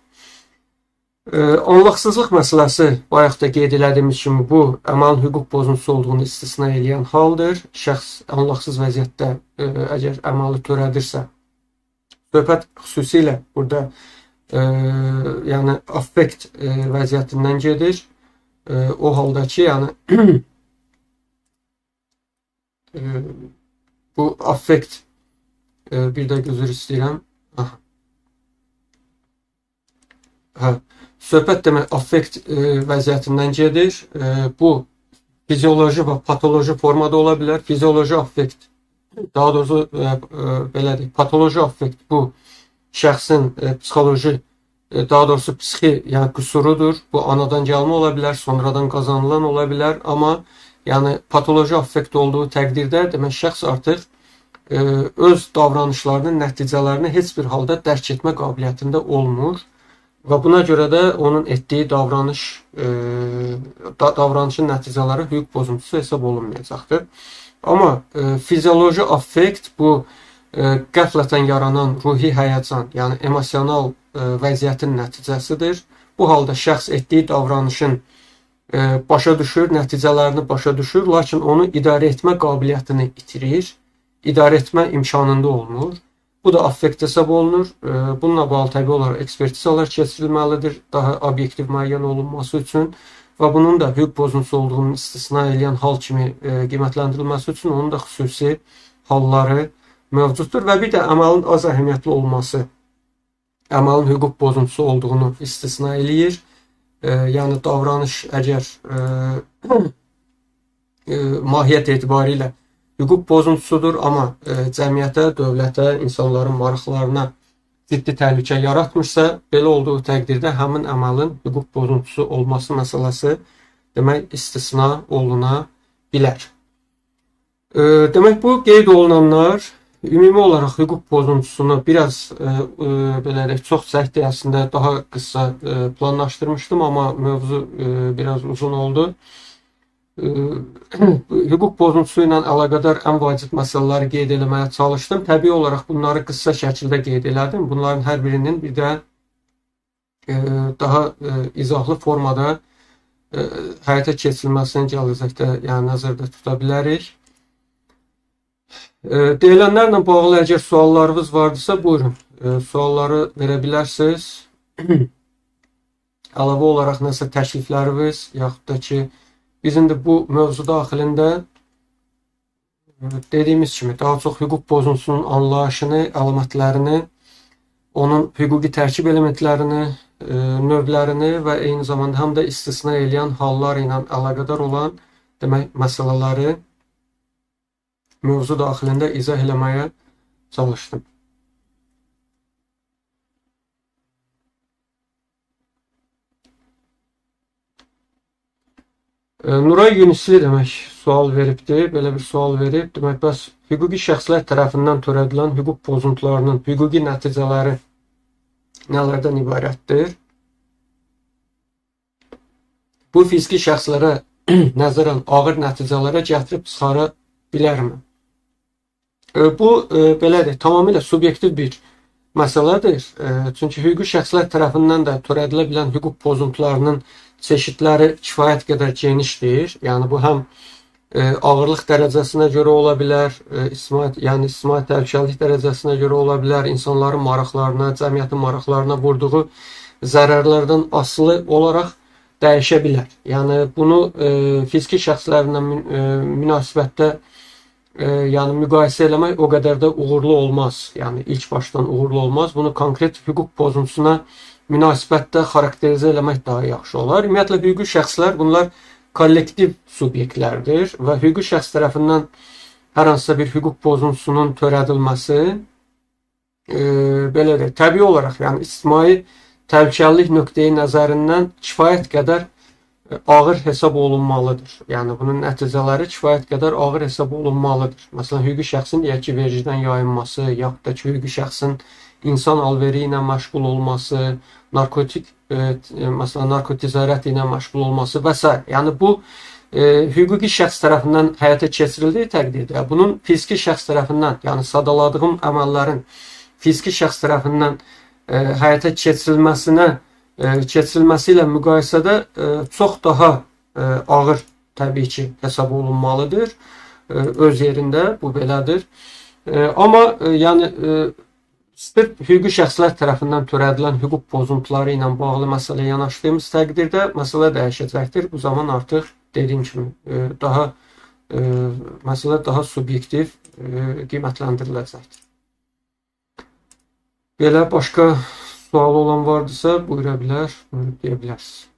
Anlaqsızlıq məsələsi, bayaq da qeyd elədiyimiz kimi, bu əməlin hüquq pozuntusu olduğunu istisna edən haldır. Şəxs anlaqsız vəziyyətdə əgər əməli törədirsə, söhbət xüsusilə burada yəni affekt vəziyyətindən gedir. O halda ki, yəni bu affekt, bir də üzr istəyirəm. Söhbət demək affekt vəziyyətindən gedir. Bu fizioloji və patoloji formada ola bilər. Fizioloji affekt, daha doğrusu belə deyək, patoloji affekt bu şəxsin psixoloji, daha doğrusu psixi, yəni qüsurudur. Bu anadan gəlmə ola bilər, sonradan qazanılan ola bilər. Amma yəni patoloji affekt olduğu təqdirdə demək şəxs artıq öz davranışlarının nəticələrini heç bir halda dərk etmə qabiliyyətində olmur. Və buna görə də onun etdiyi davranışın nəticələri hüquq pozuntusu hesab olunmayacaqdır. Amma fizioloji affekt bu qəflətən yaranan ruhi həyəcan, yəni emosional vəziyyətin nəticəsidir. Bu halda şəxs etdiyi davranışın başa düşür, nəticələrini başa düşür, lakin onu idarə etmə qabiliyyətini itirir, idarə etmə imkanında olmur. Bu da affekt hesab olunur. Bununla bağlı təbii olaraq ekspertizalar keçirilməlidir, daha obyektiv müəyyən olunması üçün və bunun da hüquq pozuntusu olduğunu istisna edən hal kimi qiymətləndirilməsi üçün onun da xüsusi halları mövcuddur və bir də əməlin az əhəmiyyətli olması əməlin hüquq pozuntusu olduğunu istisna eləyir. Yəni davranış əgər mahiyyət etibarilə hüquq pozuntusudur, amma cəmiyyətə, dövlətə, insanların maraqlarına ciddi təhlükə yaratmışsa, belə olduğu təqdirdə həmin əməlin hüquq pozuntusu olması məsələsi demək istisna oluna bilər. Demək bu qeyd olunanlar ümumi olaraq hüquq pozuntusunu biraz belə deyək, çox çəkdi, əslində daha qısa planlaşdırmışdım, amma mövzu biraz uzun oldu. Hüquq pozuntusu ilə əlaqədar ən vacib məsələləri qeyd etməyə çalışdım. Təbii olaraq bunları qısa şəkildə qeyd elədim. Bunların hər birinin bir də daha izahlı formada həyata keçirilməsini gələcəkdə yəni nəzərdə tuta bilərik. Deyilənlərlə bağlı əgər suallarınız vardısa, buyurun. Sualları verə bilərsiniz. Əlavə olaraq nəsə təklifləriniz, yaxud da ki, biz indi bu mövzu daxilində dediyimiz kimi daha çox hüquq pozuntusunun anlayışını, əlamətlərini, onun hüquqi tərkib elementlərini, növlərini və eyni zamanda həm də istisna edən hallar ilə əlaqədar olan demək məsələləri mövzu daxilində izah eləməyə çalışdım. Nuray Yunisli demək sual veribdir, belə bir sual verib. Demək, bəs hüquqi şəxslər tərəfindən törədilən hüquq pozuntularının hüquqi nəticələri nələrdən ibarətdir? Bu fiziki şəxslərə nəzərən ağır nəticələrə gətirib çıxara bilərmi? Bu belədir, tamamilə subyektiv bir məsələdir. Çünki hüquqi şəxslər tərəfindən də törədilə bilən hüquq pozuntularının çeşidləri kifayət qədər genişdir. Yəni bu həm ağırlıq dərəcəsinə görə ola bilər, yəni ictimai təhlükəlilik dərəcəsinə görə ola bilər, insanların maraqlarına, cəmiyyətin maraqlarına vurduğu zərərlərdən asılı olaraq dəyişə bilər. Yəni bunu fiziki şəxslərlə münasibətdə yəni müqayisə eləmək o qədər də uğurlu olmaz. Yəni ilk başdan uğurlu olmaz. Bunu konkret hüquq pozuntusuna münasibətdə xarakterizə eləmək daha yaxşı olar. Ümumiyyətlə hüquqi şəxslər bunlar kollektiv subyektlərdir və hüquqi şəxs tərəfindən hər hansısa bir hüquq pozuntusunun törədilməsi belə deyək, təbii olaraq, yəni ictimai təhlükəlilik nöqteyi nəzərindən kifayət qədər ağır hesab olunmalıdır. Yəni bunun nəticələri kifayət qədər ağır hesab olunmalıdır. Məsələn, hüquqi şəxsin deyək ki, vergiden yayınması, yaxud da ki, hüquqi şəxsin insan alveri ilə məşğul olması, məsələn, narkoticarət ilə məşğul olması və s. Yəni bu hüquqi şəxs tərəfindən həyata keçirildiyi təqdirdə bunun fiziki şəxs tərəfindən, yəni sadaladığım əməllərin fiziki şəxs tərəfindən həyata keçirilməsi ilə müqayisədə çox daha ağır təbii ki hesab olunmalıdır. Öz yerində bu belədir. Amma yəni sırf hüquqi şəxslər tərəfindən törədilən hüquq pozuntuları ilə bağlı məsələyə yanaşdığımız təqdirdə məsələ dəyişəcəkdir. Bu zaman artıq dediyim kimi məsələ daha subyektiv qiymətləndiriləcəkdir. Belə başqa sual olan vardısa buyura bilər, deyə bilərsiniz.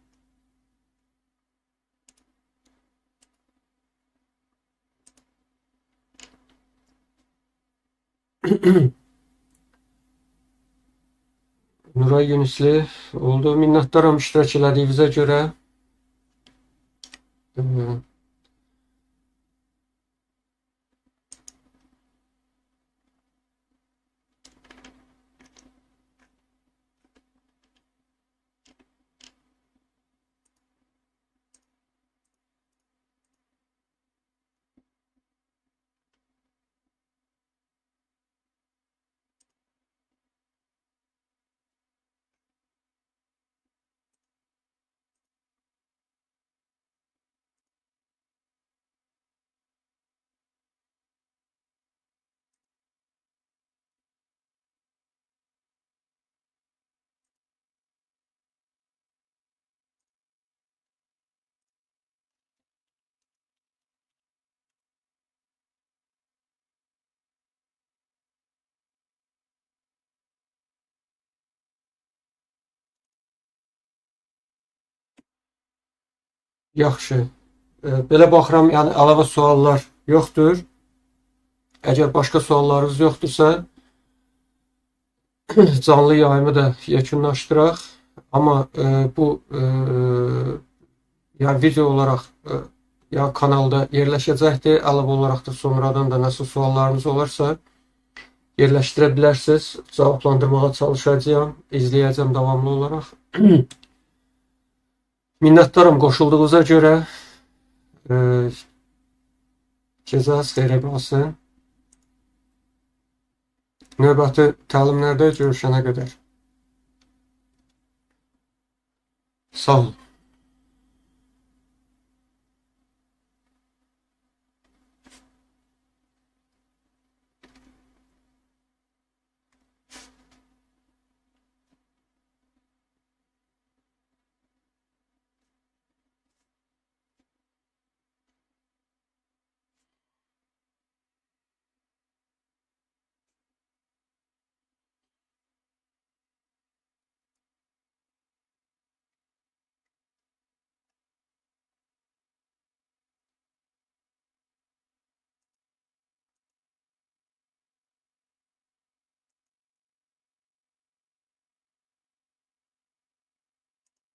Nuray Yunusli oldu. Minnətdaram iştirak elədiyinizə görə. Yaxşı. Belə baxıram, yəni əlavə suallar yoxdur. Əgər başqa suallarınız yoxdursa, canlı yayımı da yekunlaşdıraq. Amma bu yəni video olaraq ya kanalda yerləşəcəkdir. Əlavə olaraq da sonradan da nəsə suallarınız olarsa yerləşdirə bilərsiniz. Cavablandırmağa çalışacağam, izləyəcəm davamlı olaraq. Minnətdaram qoşulduğunuza görə. Gecəniz xeyrə qalsın. Növbəti təlimlərdə görüşənə qədər. Sağ olun.